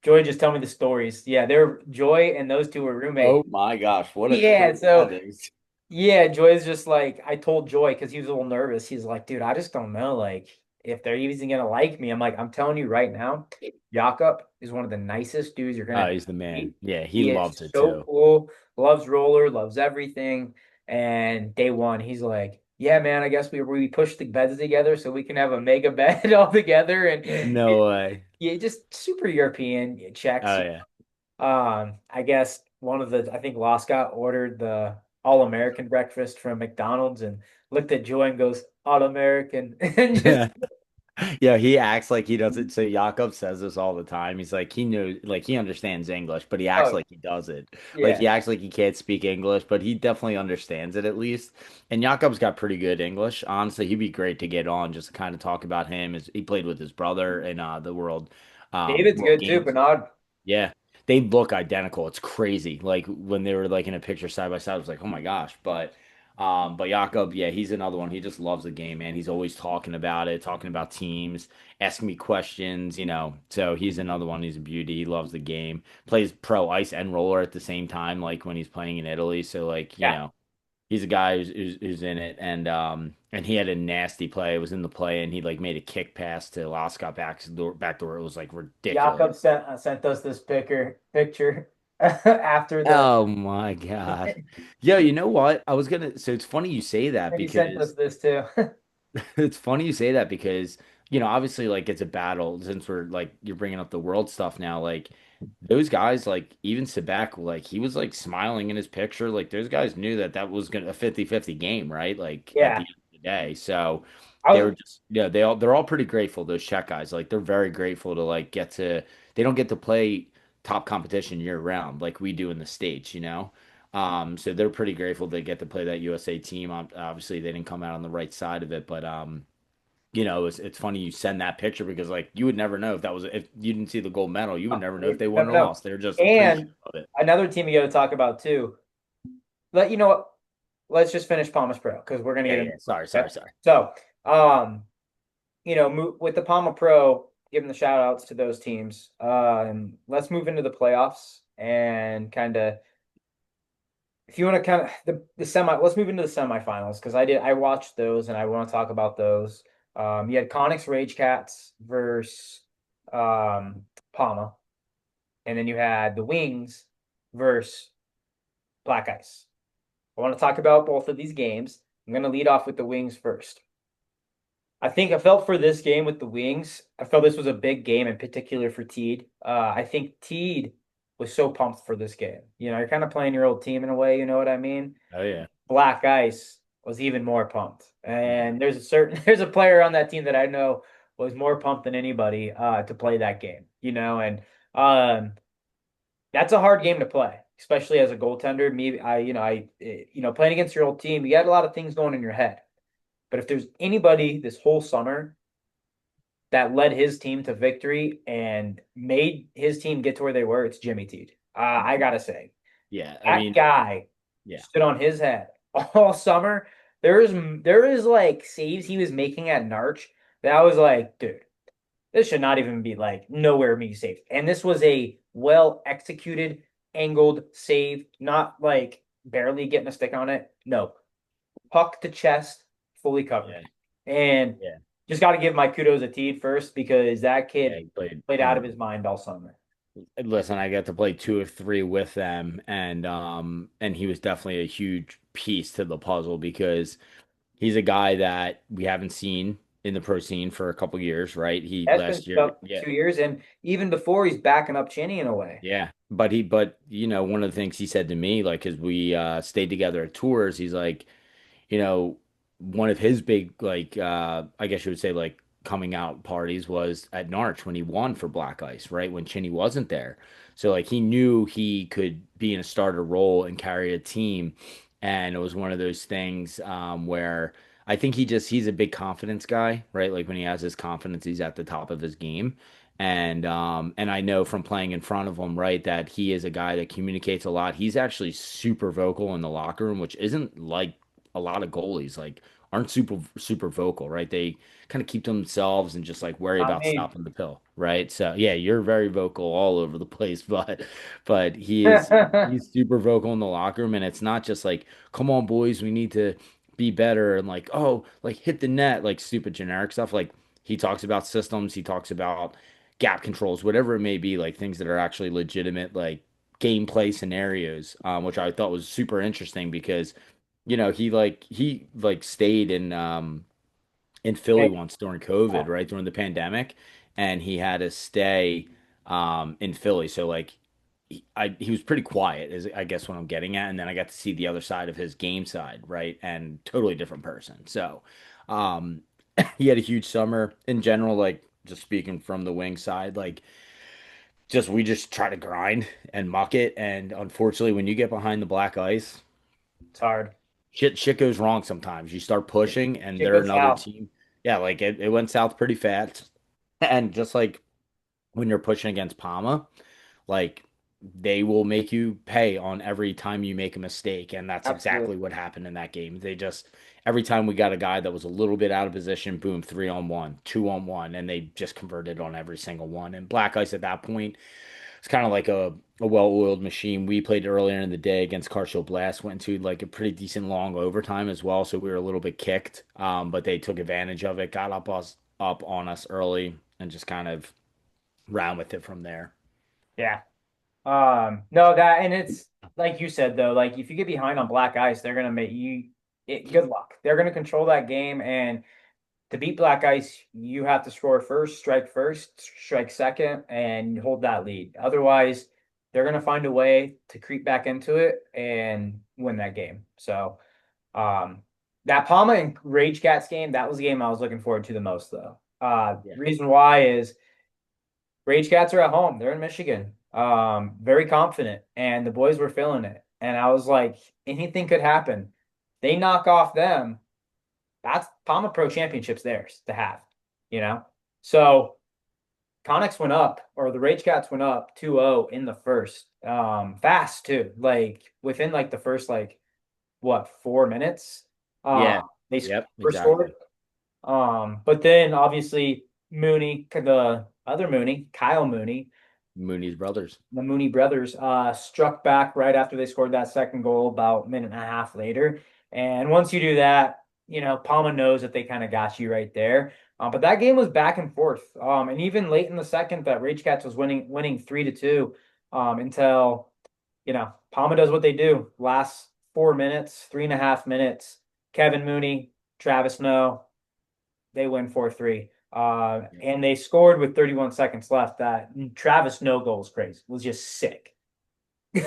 Joy just tell me the stories. Yeah, they're Joy and those two were roommates. Oh my gosh, what a Yeah, crew so that is. yeah, Joy's just like I told Joy because he was a little nervous. He's like, dude, I just don't know, like if they're even gonna like me. I'm like, I'm telling you right now, Jakob is one of the nicest dudes you're Oh, gonna he's the man. meet. Yeah, he He is loves it so too. cool, loves roller, loves everything. And day one, he's like, yeah, man, I guess we push the beds together so we can have a mega bed all together. And No way. yeah, just super European checks. Oh yeah. I guess I think Loscott ordered the All-American breakfast from McDonald's and looked at Joy and goes, All-American. And just, Yeah, he acts like he doesn't. So Jakob says this all the time. He's like, he knows, like, he understands English, but he acts oh, like he doesn't. Like, yeah. he acts like he can't speak English, but he definitely understands it at least. And Jakob's got pretty good English. Honestly, he'd be great to get on just to kind of talk about him. He played with his brother in the David's World good too, Games. Bernard. Yeah, they look identical. It's crazy. Like when they were like in a picture side by side, I was like, oh my gosh. But Jakob, yeah, he's another one. He just loves the game, man. He's always talking about it, talking about teams, asking me questions. So he's another one. He's a beauty. He loves the game. Plays pro ice and roller at the same time, like when he's playing in Italy. So like, Yeah. he's a guy who's in it, and he had a nasty play. It was in the play, and he like made a kick pass to Lascott back door. It was like ridiculous. Jakob sent us this picture after the Oh my God. Yo, you know what? So it's funny you say that and he sent us because this too. it's funny you say that because, obviously like it's a battle since we're like you're bringing up the world stuff now. Like those guys, like even Sebek, like he was like smiling in his picture. Like those guys knew that that was gonna a 50-50 game, right? Like at the Yeah. end of the day. So I they was were just, yeah, they're all pretty grateful, those Czech guys. Like they're very grateful to like they don't get to play top competition year round like we do in the States. So they're pretty grateful they get to play that USA team. Obviously, they didn't come out on the right side of it, but it's funny you send that picture because like you would never know if you didn't see the gold medal, you would never know if you they won never or know. lost. They're just appreciative And of it. another team you got to talk about too. Let you know what let's just finish Palmas Pro because we're gonna Yeah, get into yeah. it. Sorry, Okay. sorry, sorry. So, um, with the PAMA Pro, giving the shout outs to those teams. Let's move into the playoffs and kind of, if you want to kind of the semi, let's move into the semifinals because I watched those and I want to talk about those. You had Conix Rage Cats versus PAMA, and then you had the Wings versus Black Ice. I want to talk about both of these games. I'm going to lead off with the Wings first. I think I felt for this game with the Wings. I felt this was a big game in particular for Teed. I think Teed was so pumped for this game. You're kind of playing your old team in a way, you know what I mean? Oh yeah. Black Ice was even more pumped. Yeah. And there's a player on that team that I know was more pumped than anybody to play that game, and um that's a hard game to play, especially as a goaltender. Playing against your old team, you got a lot of things going in your head. But if there's anybody this whole summer that led his team to victory and made his team get to where they were, it's Jimmy Teed. I gotta say, Yeah. I that mean, guy yeah. stood on his head all summer. There is like saves he was making at Narch that I was like, dude, this should not even be like nowhere me safe. And this was a well executed, angled save, not like barely getting a stick on it. No, puck to chest, fully covered. Yeah. And Yeah. just got to give my kudos to Teed first because that Yeah. kid He played played out of his unreal. mind all summer. Listen, I got to play two of three with them, and he was definitely a huge piece to the puzzle because he's a guy that we haven't seen in the pro scene for a couple years, right? He That's been last year, about yeah, 2 years, and even before he's backing up Cheney in a way. yeah. But one of the things he said to me, like, as we stayed together at tours, he's like, you know, one of his big, like, I guess you would say, like, coming out parties was at Narch when he won for Black Ice, right? When Chinny wasn't there. So, like, he knew he could be in a starter role and carry a team. And it was one of those things where I think he's a big confidence guy, right? Like, when he has his confidence, he's at the top of his game. And I know from playing in front of him, right, that he is a guy that communicates a lot. He's actually super vocal in the locker room, which isn't like a lot of goalies like aren't super vocal, right? They kind of keep to themselves and just like worry Not about me. stopping the pill, right? So yeah, you're very vocal all over the place, but he's super vocal in the locker room, and it's not just like, come on, boys, we need to be better and like, oh, like hit the net, like stupid generic stuff. Like he talks about systems, he talks about gap controls, whatever it may be, like things that are actually legitimate, like gameplay scenarios, which I thought was super interesting because he stayed in Philly Hey, once during COVID, right? During the pandemic, and he had to stay in Philly. So like he was pretty quiet is I guess what I'm getting at. And then I got to see the other side of his game side, right? And totally different person. So um he had a huge summer in general, like just speaking from the wing side, like just we just try to grind and muck it. And unfortunately, when you get behind the black ice, it's hard. shit goes wrong sometimes. You start pushing and Shit they're goes another south. team. Yeah, like it went south pretty fast. And just like when you're pushing against Palma, like they will make you pay on every time you make a mistake. And that's Absolutely. exactly what happened in that game. They just every time we got a guy that was a little bit out of position, boom, 3-on-1, 2-on-1, and they just converted on every single one. And Black Ice at that point, it's kind of like a well-oiled machine. We played earlier in the day against Carshall Blast, went into like a pretty decent long overtime as well, so we were a little bit kicked. But they took advantage of it, got up on us early, and just kind of ran with it from there. Yeah. No, that and it's like you said though, like if you get behind on black ice, they're gonna make you good luck. They're gonna control that game, and to beat black ice, you have to score first, strike second, and hold that lead. Otherwise, they're gonna find a way to creep back into it and win that game. So, um, that Palma and Rage Cats game, that was the game I was looking forward to the most, though. Yeah. Reason why is Rage Cats are at home. They're in Michigan. Very confident, and the boys were feeling it. And I was like, anything could happen. They knock off them. That's PAMA Pro Championships theirs to have, you know? So Connex went up, or the Rage Cats went up 2-0 in the first. Fast too. Like within like the first like what 4 minutes. Uh Yeah. they Yep. first scored. Exactly. But then obviously Mooney, the other Mooney, Kyle Mooney, Mooney's brothers. the Mooney brothers, struck back right after they scored that second goal about a minute and a half later. And once you do that, Palma knows that they kind of got you right there. But that game was back and forth. And even late in the second, that Rage Cats was winning 3-2, until, Palma does what they do. Last 4 minutes, 3.5 minutes, Kevin Mooney, Travis No, they win 4-3. And they scored with 31 seconds left. That Travis no goals crazy was just sick.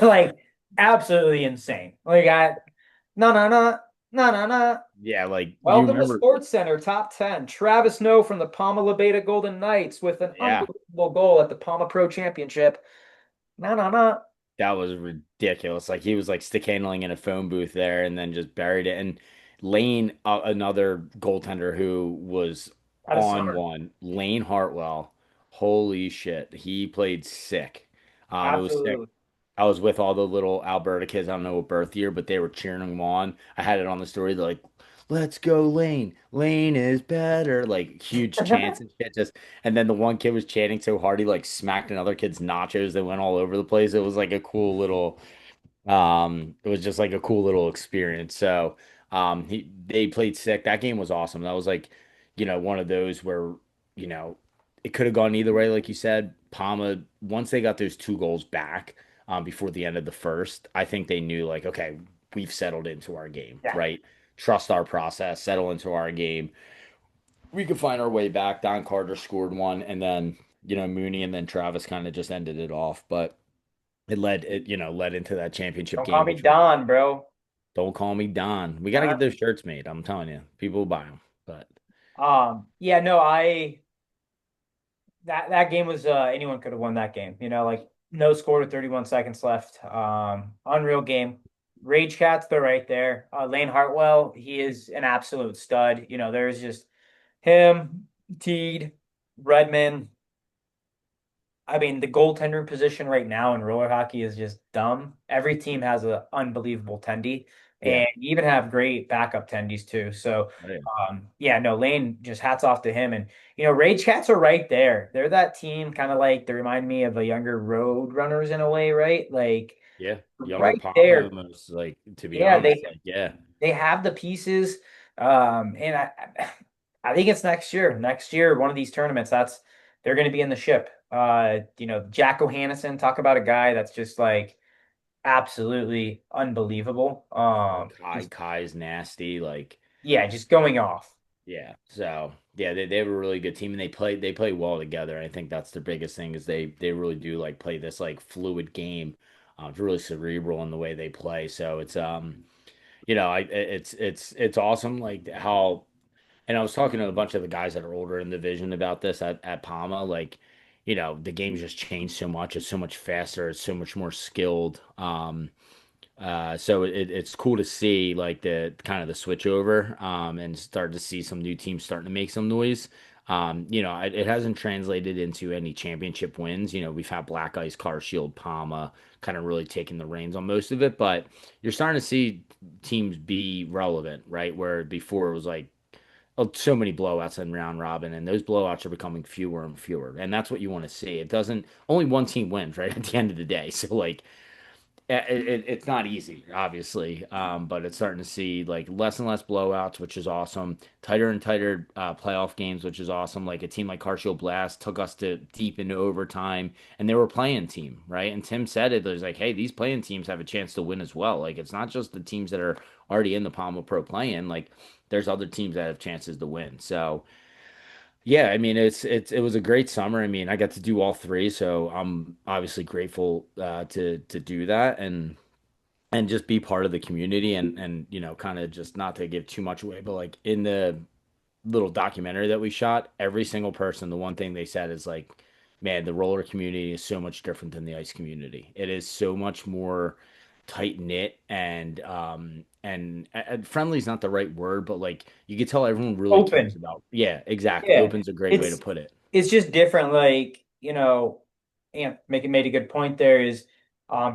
Like absolutely insane. Like I no no no no no no. Yeah, like you Welcome to remember. Sports Center top 10. Travis No from the Palma Beta Golden Knights with an Yeah, unbelievable goal at the Palma Pro Championship. No no no. that was ridiculous. Like he was like stick handling in a phone booth there and then just buried it. And Lane, another goaltender who was Out of on summer. one, Lane Hartwell. Holy shit, he played sick. It was sick. Absolutely. I was with all the little Alberta kids. I don't know what birth year, but they were cheering him on. I had it on the story. They're like, "Let's go, Lane! Lane is better!" Like huge chants and shit. Just and then the one kid was chanting so hard he like smacked another kid's nachos that went all over the place. It was like a cool little it was just like a cool little experience. So, they played sick. That game was awesome. That was like, one of those where, you know, it could have gone either way, like you said. Palma, once they got those two goals back, before the end of the first, I think they knew like, okay, we've settled into our game, Yeah. right? Trust our process, settle into our game. We could find our way back. Don Carter scored one, and then, Mooney and then Travis kind of just ended it off. But it led into that championship Don't call game, me which was Don, bro. don't call me Don. We got to get those shirts made. I'm telling you, people will buy them. But Yeah, no, that game was anyone could have won that game. Like no score with 31 seconds left. Unreal game. Rage Cats, they're right there. Lane Hartwell, he is an absolute stud. There's just him, Teed, Redmond. I mean, the goaltender position right now in roller hockey is just dumb. Every team has an unbelievable tendy, yeah, and you even have great backup tendies too. So, oh, yeah, yeah, no, Lane, just hats off to him. And Rage Cats are right there. They're that team, kind of like they remind me of the younger Road Runners in a way, right? Like yeah. Younger right Palm there. almost like to be Yeah, honest, they like yeah, they have the pieces. And I think it's next year. Next year, one of these tournaments, they're going to be in the ship. Jack O'Hannison, talk about a guy that's just like absolutely unbelievable. like Kai's nasty, like Yeah, just going off. yeah. So yeah, they have a really good team and they play well together. I think that's the biggest thing is they really do like play this like fluid game. It's really cerebral in the way they play. So it's it's awesome like how. And I was talking to a bunch of the guys that are older in the division about this at Palma. Like, the game's just changed so much. It's so much faster. It's so much more skilled. So it's cool to see like the kind of the switch over, and start to see some new teams starting to make some noise. It hasn't translated into any championship wins. We've had Black Ice, Car Shield, Palma kind of really taking the reins on most of it, but you're starting to see teams be relevant, right? Where before it was like, oh, so many blowouts in round robin, and those blowouts are becoming fewer and fewer, and that's what you want to see. It doesn't only one team wins, right? At the end of the day, so like it's not easy, obviously, but it's starting to see like less and less blowouts, which is awesome. Tighter and tighter playoff games, which is awesome. Like a team like Carshield Blast took us to deep into overtime, and they were playing team, right? And Tim said it was like, hey, these playing teams have a chance to win as well. Like it's not just the teams that are already in the PAMA Pro playing. Like there's other teams that have chances to win. So yeah, I mean it was a great summer. I mean, I got to do all three, so I'm obviously grateful to do that and just be part of the community and kind of just not to give too much away, but like in the little documentary that we shot, every single person, the one thing they said is like, man, the roller community is so much different than the ice community. It is so much more tight knit and friendly is not the right word, but like you could tell everyone really cares Open. about. Yeah, exactly. Yeah. Open's a great way to It's put it. it's just different. Like, and making made a good point there is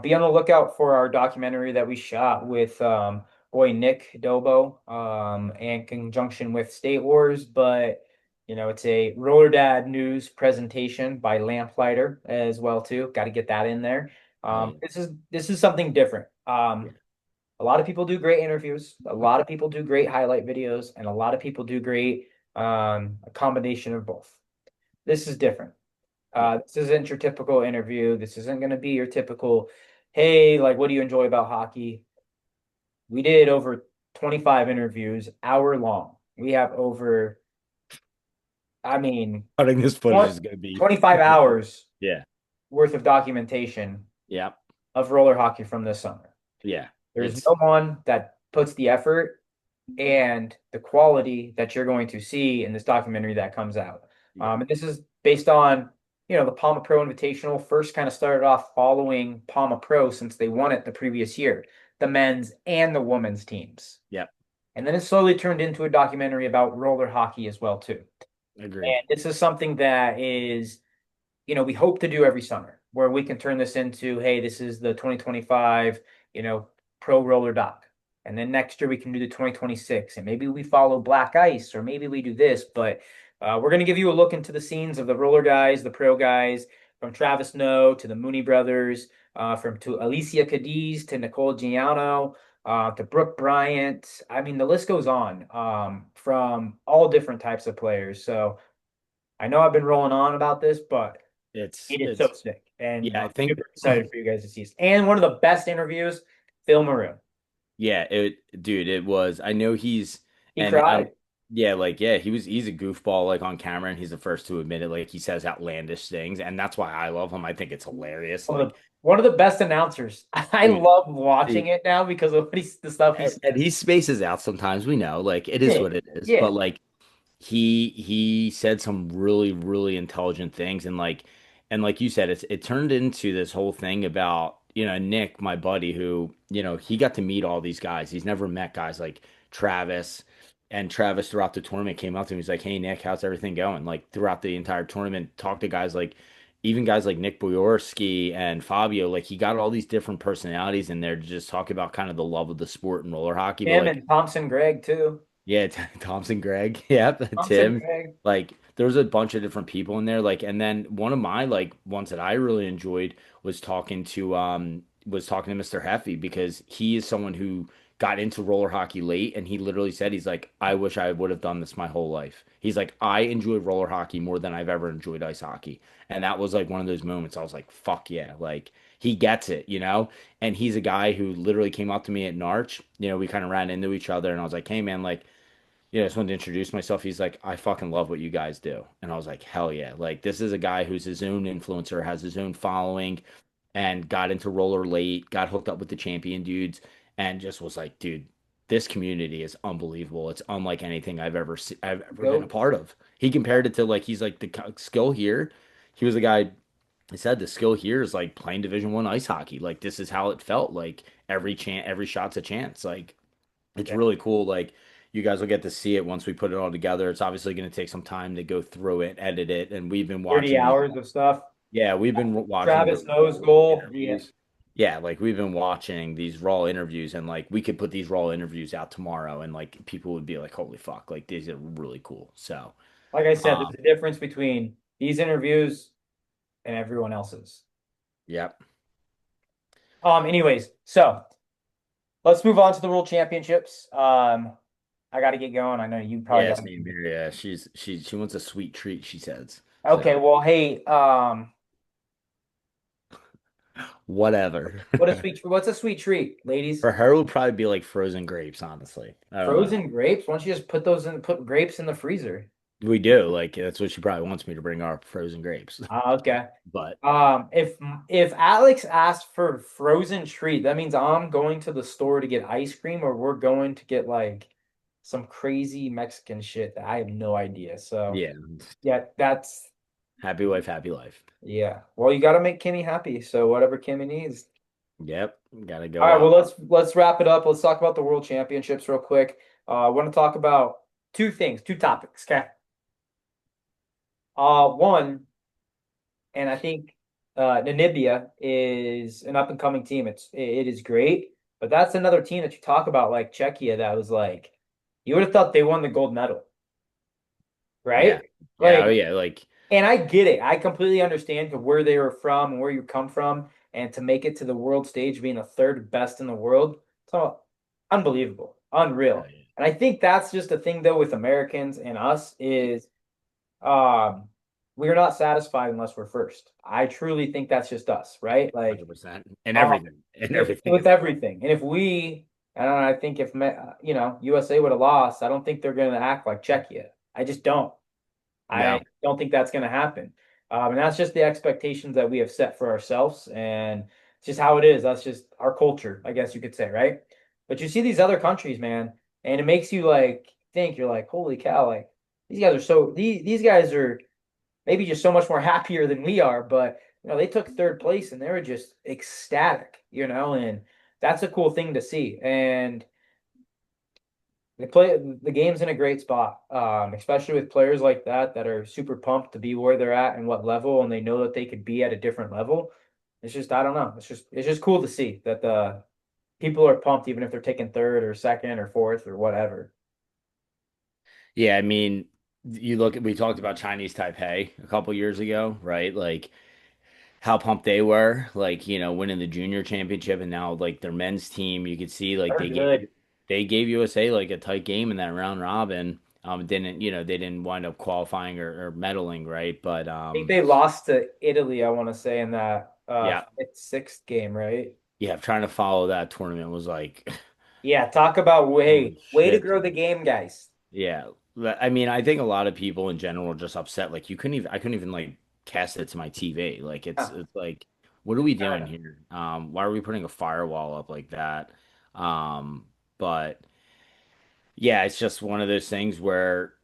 be on the lookout for our documentary that we shot with boy Nick Dobo, in conjunction with State Wars, but it's a Roller Dad news presentation by Lamplighter as well too. Got to get that in there. Hell yeah. This is something different. Yeah. A lot of people do great interviews, a lot of people do great highlight videos, and a lot of people do great a combination of both. This is different. Yeah. This isn't your typical interview. This isn't going to be your typical, hey, like, what do you enjoy about hockey? We did over 25 interviews, hour long. We have over, I mean, Cutting this footage is going to be 25 hours yeah. worth of documentation Yeah. of roller hockey from this summer. Yeah. There's It's no one that puts the effort and the quality that you're going to see in this documentary that comes out. yeah. And this is based on, the PAMA Pro Invitational first kind of started off following PAMA Pro since they won it the previous year, the men's and the women's teams. Yeah. And then it slowly turned into a documentary about roller hockey as well, too. Agreed. And this is something that is we hope to do every summer where we can turn this into, hey, this is the 2025, pro roller doc. And then next year we can do the 2026 and maybe we follow black ice or maybe we do this, but we're going to give you a look into the scenes of the roller guys, the pro guys, from Travis Noe to the Mooney brothers, from to Alicia Cadiz to Nicole Giano, to Brooke Bryant. I mean, the list goes on, from all different types of players. So I know I've been rolling on about this, but It's it is so it's sick, and yeah, I I'm think super excited for you guys to see this. And one of the best interviews, Phil Maroon. yeah, dude, it was. I know he's He and I cried. yeah, like yeah, he's a goofball like on camera and he's the first to admit it. Like he says outlandish things and that's why I love him. I think it's hilarious. One of Like, the one of the best announcers. I dude, love watching it, it now because of the stuff he and says. he spaces out sometimes, we know. Like it is Yeah, what it is. yeah. But like he said some really intelligent things and like you said it turned into this whole thing about Nick, my buddy, who he got to meet all these guys. He's never met guys like Travis, and Travis throughout the tournament came up to him. He's like, hey Nick, how's everything going? Like throughout the entire tournament, talked to guys like even guys like Nick Boyorski and Fabio. Like he got all these different personalities in there to just talk about kind of the love of the sport and roller hockey, but Him like and Thompson Greg too. yeah, Thompson, Greg. Yep, Thompson Tim. Greg. Like there was a bunch of different people in there. Like, and then one of my like ones that I really enjoyed was talking to Mr. Heffy because he is someone who got into roller hockey late and he literally said he's like, I wish I would have done this my whole life. He's like, I enjoy roller hockey more than I've ever enjoyed ice hockey. And that was like one of those moments I was like, fuck yeah. Like he gets it. And he's a guy who literally came up to me at Narch. We kind of ran into each other and I was like, hey man, like I just wanted to introduce myself. He's like, I fucking love what you guys do. And I was like, hell yeah. Like, this is a guy who's his own influencer, has his own following, and got into roller late, got hooked up with the champion dudes, and just was like, dude, this community is unbelievable. It's unlike anything I've ever been a Goat. part of. He compared it to like, he's like, skill here. He was a guy, he said the skill here is like playing Division 1 ice hockey. Like, this is how it felt. Like, every shot's a chance. Like, it's Yeah. really cool. Like you guys will get to see it once we put it all together. It's obviously going to take some time to go through it, edit it, and we've been 30 watching these. hours of stuff. Yeah, we've been watching the Travis knows raw goal. Yeah. interviews. Yeah, like we've been watching these raw interviews, and like we could put these raw interviews out tomorrow, and like people would be like, "Holy fuck!" Like these are really cool. So, Like I said, there's um, a difference between these interviews and everyone else's. yep, Anyways, so let's move on to the World Championships. I got to get going. I know you probably yeah, got. same here. Yeah, she wants a sweet treat. She says Okay, so. well, hey, Whatever. what's a sweet treat, ladies? For her, it would probably be like frozen grapes. Honestly, I don't know. Frozen grapes? Why don't you just put grapes in the freezer? We do. Like that's what she probably wants me to bring our frozen grapes. Okay. But If Alex asked for frozen treat, that means I'm going to the store to get ice cream, or we're going to get like some crazy Mexican shit that I have no idea. So yeah, yeah, that's happy wife, happy life. yeah. Well, you got to make Kimmy happy. So whatever Kimmy needs. Yep, gotta All go right. Well, up. let's wrap it up. Let's talk about the World Championships real quick. I want to talk about two things, two topics. Okay. One, and I think Namibia is an up and coming team. It is great. But that's another team that you talk about, like Czechia, that was like, you would have thought they won the gold medal, Yeah. right? Yeah. Oh, Like, yeah. Like, and I get it. I completely understand to where they were from and where you come from, and to make it to the world stage being the third best in the world. So unbelievable, oh, unreal. yeah, And I think that's just the thing though with Americans and us is um we're not satisfied unless we're first. I truly think that's just us, right? Like 100%. And uh, everything. And if everything with in life. everything. And if we, I don't know, I think if USA would have lost, I don't think they're going to act like Czechia. I just don't. I No. don't think that's going to happen. And that's just the expectations that we have set for ourselves, and it's just how it is. That's just our culture, I guess you could say, right? But you see these other countries, man, and it makes you like think you're like, holy cow, like these guys are maybe just so much more happier than we are, but they took third place and they were just ecstatic, and that's a cool thing to see. And the game's in a great spot, especially with players like that are super pumped to be where they're at and what level, and they know that they could be at a different level. It's just I don't know. It's just cool to see that the people are pumped even if they're taking third or second or fourth or whatever. Yeah. I mean, we talked about Chinese Taipei a couple years ago, right? Like, how pumped they were, like, winning the junior championship, and now like their men's team, you could see like They're good. they gave USA like a tight game in that round robin. Didn't they didn't wind up qualifying or medaling, right? But I think they lost to Italy, I want to say, in that yeah, sixth game, right? yeah, trying to follow that tournament was like, Yeah, talk about holy way to shit, grow the dude. game, guys. Yeah, I mean, I think a lot of people in general are just upset. Like, I couldn't even like cast it to my TV. Like, Huh, it's like, what are we doing China. here? Why are we putting a firewall up like that? But yeah, it's just one of those things where,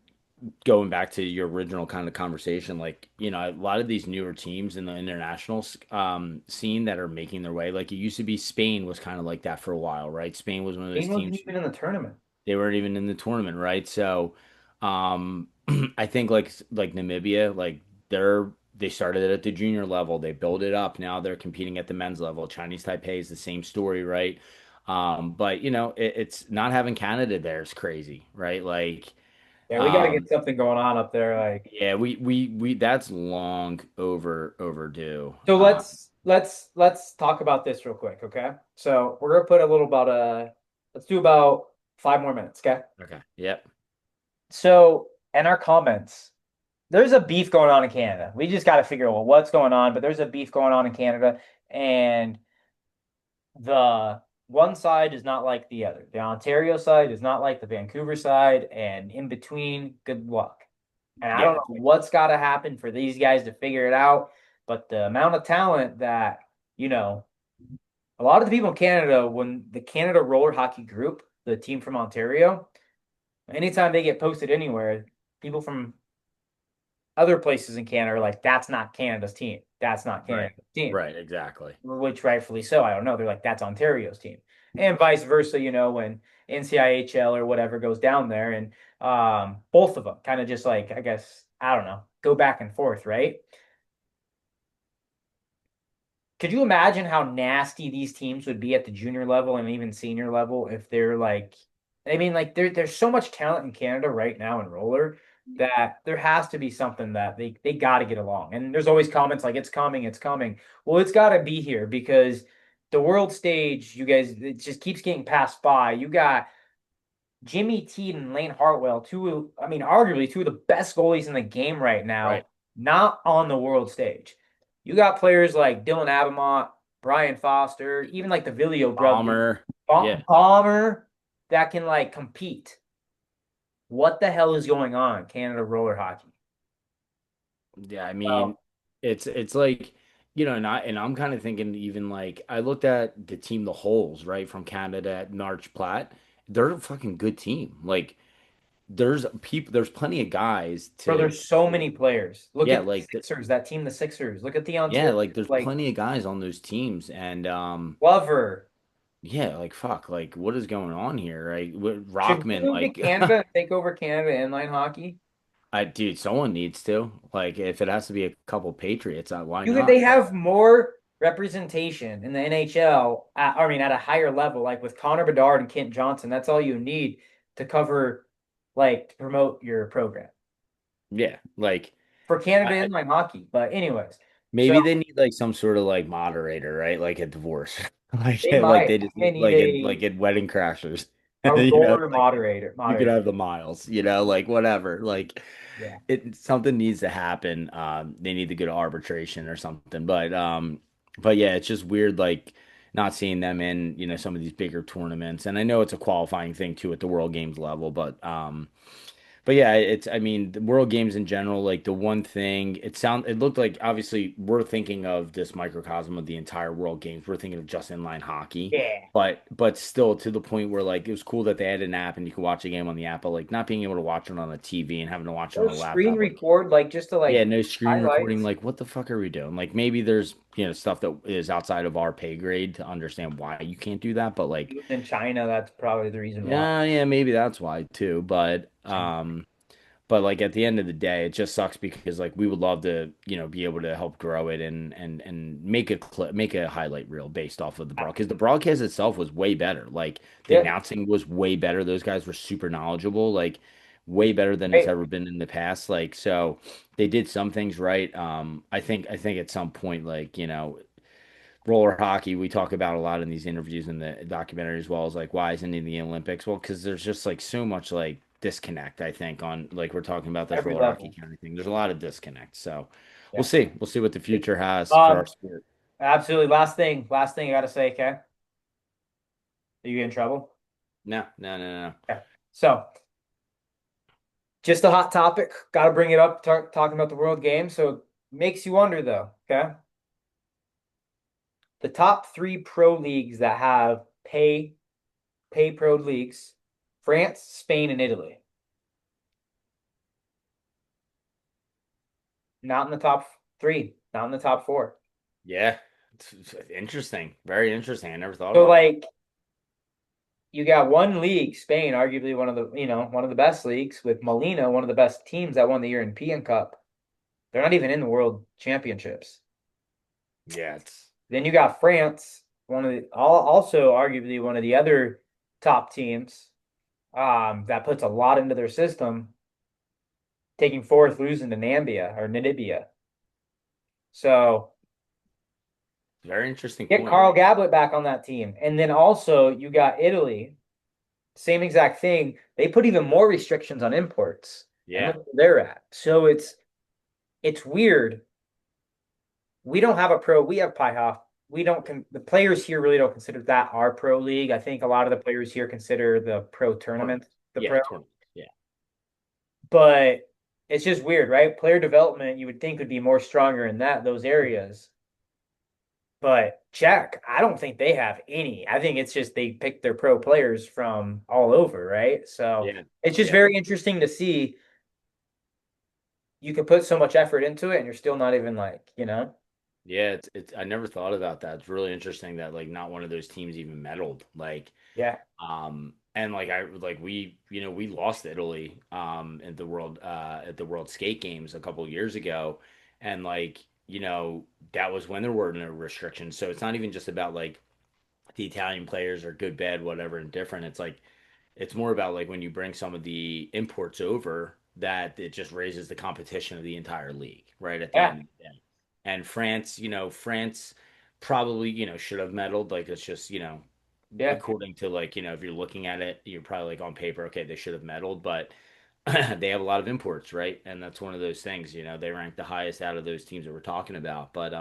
going back to your original kind of conversation, like, a lot of these newer teams in the international scene that are making their way, like it used to be, Spain was kind of like that for a while, right? Spain was one of those Spain wasn't teams. even in the tournament. They weren't even in the tournament, right? So, I think like Namibia, like they started it at the junior level, they built it up. Now they're competing at the men's level. Chinese Taipei is the same story, right? But it's not having Canada there is crazy, right? Like, Yeah, we got to get um, something going on up there. Like, yeah, we that's long overdue. so let's talk about this real quick, okay? So we're gonna put a little about let's do about 5 more minutes, okay? Okay, yep, So in our comments, there's a beef going on in Canada. We just got to figure out what's going on, but there's a beef going on in Canada, and the one side is not like the other. The Ontario side is not like the Vancouver side, and in between, good luck. And I don't yeah, know what's got to happen for these guys to figure it out, but the amount of talent that, you know, a lot of the people in Canada, when the Canada roller hockey group, the team from Ontario, anytime they get posted anywhere, people from other places in Canada are like, that's not Canada's team. That's not right, Canada's team, right, exactly. which rightfully so. I don't know. They're like, that's Ontario's team. And vice versa, when NCIHL or whatever goes down there, and both of them kind of just like, I guess, I don't know, go back and forth, right? Could you imagine how nasty these teams would be at the junior level and even senior level if they're like, I mean, like there's so much talent in Canada right now in roller that there has to be something that they got to get along. And there's always comments like it's coming, it's coming. Well, it's got to be here because the world stage, you guys, it just keeps getting passed by. You got Jimmy Teed and Lane Hartwell, I mean, arguably two of the best goalies in the game right Right, now, not on the world stage. You got players like Dylan Abamont, Brian Foster, even like the Vilio brothers, Bomber, yeah, Bomber that can like compete. What the hell is going on in Canada roller hockey? yeah. I Well, mean, it's like, I'm kind of thinking, even like, I looked at the team, the Holes, right, from Canada at Narch Platte. They're a fucking good team. Like, there's plenty of guys bro, to, there's so many players. Look yeah, at the Sixers, that team, the Sixers. Look at the yeah, Ontario, like there's like plenty of guys on those teams, and Glover. yeah, like, fuck, like, what is going on here, right? Should we Rockman, move to like, Canada and take over Canada inline hockey? dude, someone needs to, like, if it has to be a couple Patriots, why They not? But have more. representation in the NHL, I mean, at a higher level, like with Connor Bedard and Kent Johnson, that's all you need to cover, like, to promote your program Yeah, like for Canada I, inline hockey. But anyways, so maybe they need like some sort of like moderator, right? Like a divorce, they like might they just they need need like in Wedding Crashers, a you know, roller like moderator you could moderator. have the miles, like whatever, like Yeah. it something needs to happen. They need to go to arbitration or something, but yeah, it's just weird, like not seeing them in some of these bigger tournaments, and I know it's a qualifying thing too at the World Games level, but yeah, I mean, the World Games in general, like the one thing it looked like obviously we're thinking of this microcosm of the entire World Games. We're thinking of just inline hockey, Yeah. but still to the point where like it was cool that they had an app and you could watch a game on the app, but like not being able to watch it on a TV and having to watch it on Or a screen laptop, like record, like just to yeah, like no screen recording. highlights. Like what the fuck are we doing? Like maybe there's stuff that is outside of our pay grade to understand why you can't do that, but like In China, that's probably the reason why. yeah, maybe that's why too, but like at the end of the day, it just sucks because like we would love to, be able to help grow it and make make a highlight reel based off of the broadcast because the broadcast itself was way better. Like the Yeah. announcing was way better. Those guys were super knowledgeable, like way better than it's Right. ever been in the past. Like so they did some things right. I think at some point like, roller hockey we talk about a lot in these interviews in the documentary as well as like why isn't it in the Olympics? Well, because there's just like so much like disconnect, I think, on like we're talking about this Every roller hockey level. county thing. There's a lot of disconnect. So we'll Yeah. see. We'll see what the future has for our Um, sport. absolutely. Last thing I gotta say, okay? Are you in trouble? No, no, no, no. Okay. So, just a hot topic. Gotta bring it up, talking about the World Game. So, it makes you wonder though, okay? The top three pro leagues that have pay pro leagues, France, Spain, and Italy. Not in the top three, not in the top four. Yeah. It's interesting. Very interesting. I never thought So, about that. like, you got one league, Spain, arguably one of the, one of the best leagues with Molina, one of the best teams that won the European Cup. They're not even in the World Championships. Yeah, it's Then you got France, one of the also arguably one of the other top teams, that puts a lot into their system, taking fourth, losing to Namibia. So a very interesting get point. Carl Gablet back on that team. And then also you got Italy, same exact thing. They put even more restrictions on imports. And look Yeah. where they're at. So it's weird. We don't have a pro. We have Pi. We don't the players here really don't consider that our pro league. I think a lot of the players here consider the pro tournament Tournament. the Yeah, pro. tournament. Yeah. But it's just weird, right? Player development you would think would be more stronger in those areas. But Czech, I don't think they have any. I think it's just they pick their pro players from all over, right? So Yeah. it's just Yeah. very interesting to see you can put so much effort into it and you're still not even like. Yeah, it's I never thought about that. It's really interesting that like not one of those teams even medaled. Like Yeah. and like I like we lost Italy at the World Skate Games a couple years ago and like that was when there were no restrictions. So it's not even just about like the Italian players are good, bad, whatever, and different. It's like it's more about like when you bring some of the imports over that it just raises the competition of the entire league, right? At the Yeah. end of the day. And France, France probably, should have medaled. Like it's just, Yeah. according to like, if you're looking at it, you're probably like on paper, okay, they should have medaled, but they have a lot of imports, right? And that's one of those things, they rank the highest out of those teams that we're talking about. But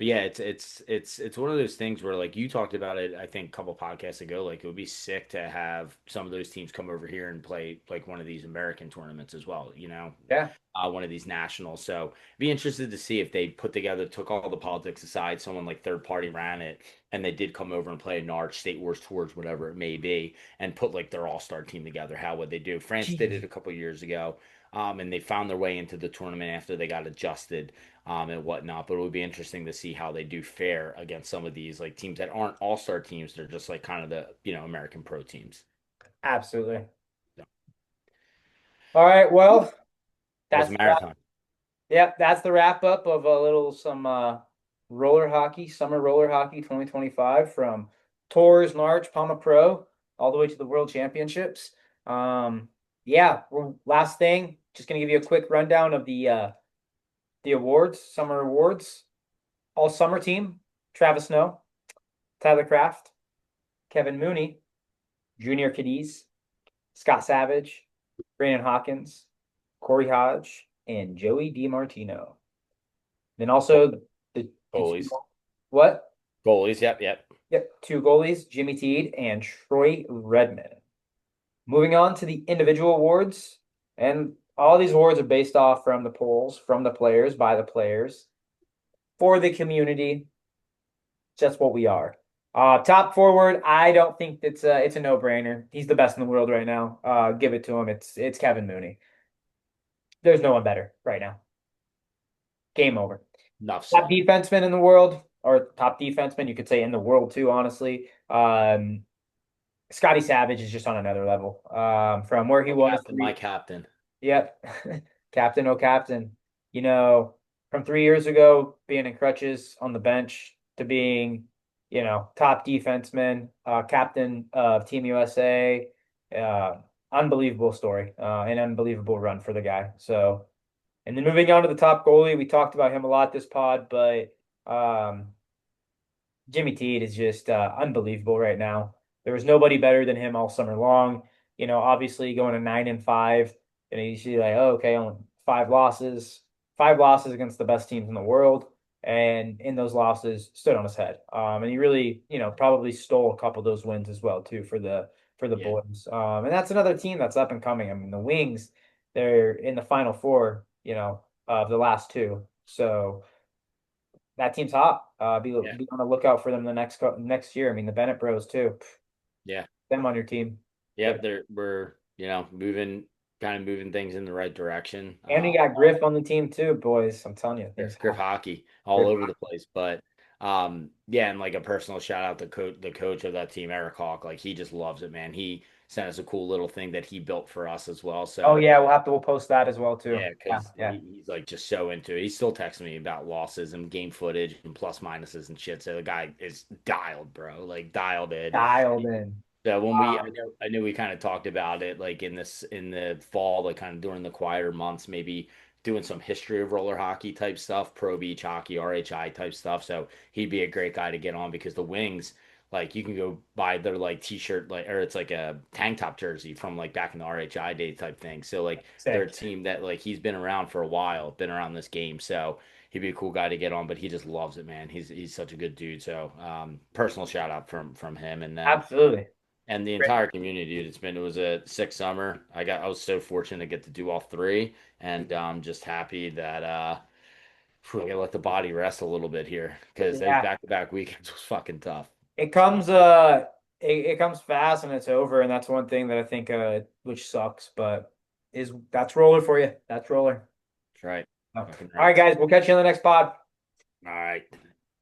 yeah, it's one of those things where like you talked about it, I think a couple podcasts ago, like it would be sick to have some of those teams come over here and play like one of these American tournaments as well, Yeah. one of these nationals. So be interested to see if they put together, took all the politics aside, someone like third party ran it, and they did come over and play a Narch State Wars Tours, whatever it may be, and put like their all star team together. How would they do? France did it Jeez. a couple years ago, and they found their way into the tournament after they got adjusted and whatnot. But it would be interesting to see how they do fare against some of these like teams that aren't all star teams. They're just like kind of the American pro teams. Absolutely. So, All right. whew, Well, that was that's a the wrap. marathon. Yeah, that's the wrap up of a little some roller hockey, summer roller hockey 2025 from Tours, March, PAMA Pro, all the way to the World Championships. Um, yeah, last thing, just gonna give you a quick rundown of the awards, summer awards. All summer team, Travis Snow, Tyler Kraft, Kevin Mooney, Junior Cadiz, Scott Savage, Brandon Hawkins, Corey Hodge, and Joey DiMartino. Then also the two, Goalies. what? Goalies. Yep. Yep. Yep, two goalies, Jimmy Teed and Troy Redmond. Moving on to the individual awards, and all these awards are based off from the polls, from the players, by the players, for the community. Just what we are. Top forward, I don't think it's a no-brainer. He's the best in the world right now. Give it to him. It's Kevin Mooney. There's no one better right now. Game over. Enough Top said. defenseman in the world, or top defenseman, you could say in the world too, honestly. Scotty Savage is just on another level. From where he Oh, was captain, my three. captain. Yep. Captain, oh captain. You know, from 3 years ago, being in crutches on the bench to being, top defenseman, captain of Team USA. Uh, Unbelievable story, an unbelievable run for the guy. So, and then moving on to the top goalie, we talked about him a lot this pod, but um, Jimmy Teed is just unbelievable right now. There was nobody better than him all summer long. Obviously going to 9-5, and you see like, oh, okay, only five losses against the best teams in the world, and in those losses stood on his head. And he really, probably stole a couple of those wins as well too for the Yeah. boys. And that's another team that's up and coming. I mean, the Wings, they're in the Final Four, of the last two. So that team's hot. Yeah. Be on the lookout for them the next year. I mean, the Bennett Bros too. Yeah. Them on your team. Yep. We're moving, kind of moving things in the right direction. And you got Griff on the team too, boys. I'm telling you, things Griff hot. hockey all Griff. over the place. But yeah, and like a personal shout out to the coach of that team, Eric Hawk. Like he just loves it, man. He sent us a cool little thing that he built for us as well. Oh So yeah, we'll post that as well too. yeah, Yeah, because yeah. he's like just so into it. He's still texting me about losses and game footage and plus minuses and shit. So the guy is dialed, bro. Like dialed in. Dialed in. So when Um, I know we kind of talked about it like in the fall, like kind of during the quieter months, maybe doing some history of roller hockey type stuff, pro beach hockey, RHI type stuff. So he'd be a great guy to get on because the Wings, like you can go buy their like t-shirt like or it's like a tank top jersey from like back in the RHI day type thing. So like they're a Sick. team that like he's been around for a while, been around this game. So he'd be a cool guy to get on, but he just loves it, man. He's such a good dude. So personal shout out from him and then Absolutely. and the Great. entire community. It was a sick summer. I was so fortunate to get to do all three, and I'm just happy that I gotta let the body rest a little bit here because those Yeah. back to back weekends was fucking tough. It comes fast and it's over, and that's one thing that I think which sucks, but is that's roller for you. That's roller. That's right, All fucking right, right. guys, we'll catch you on the next pod. All right.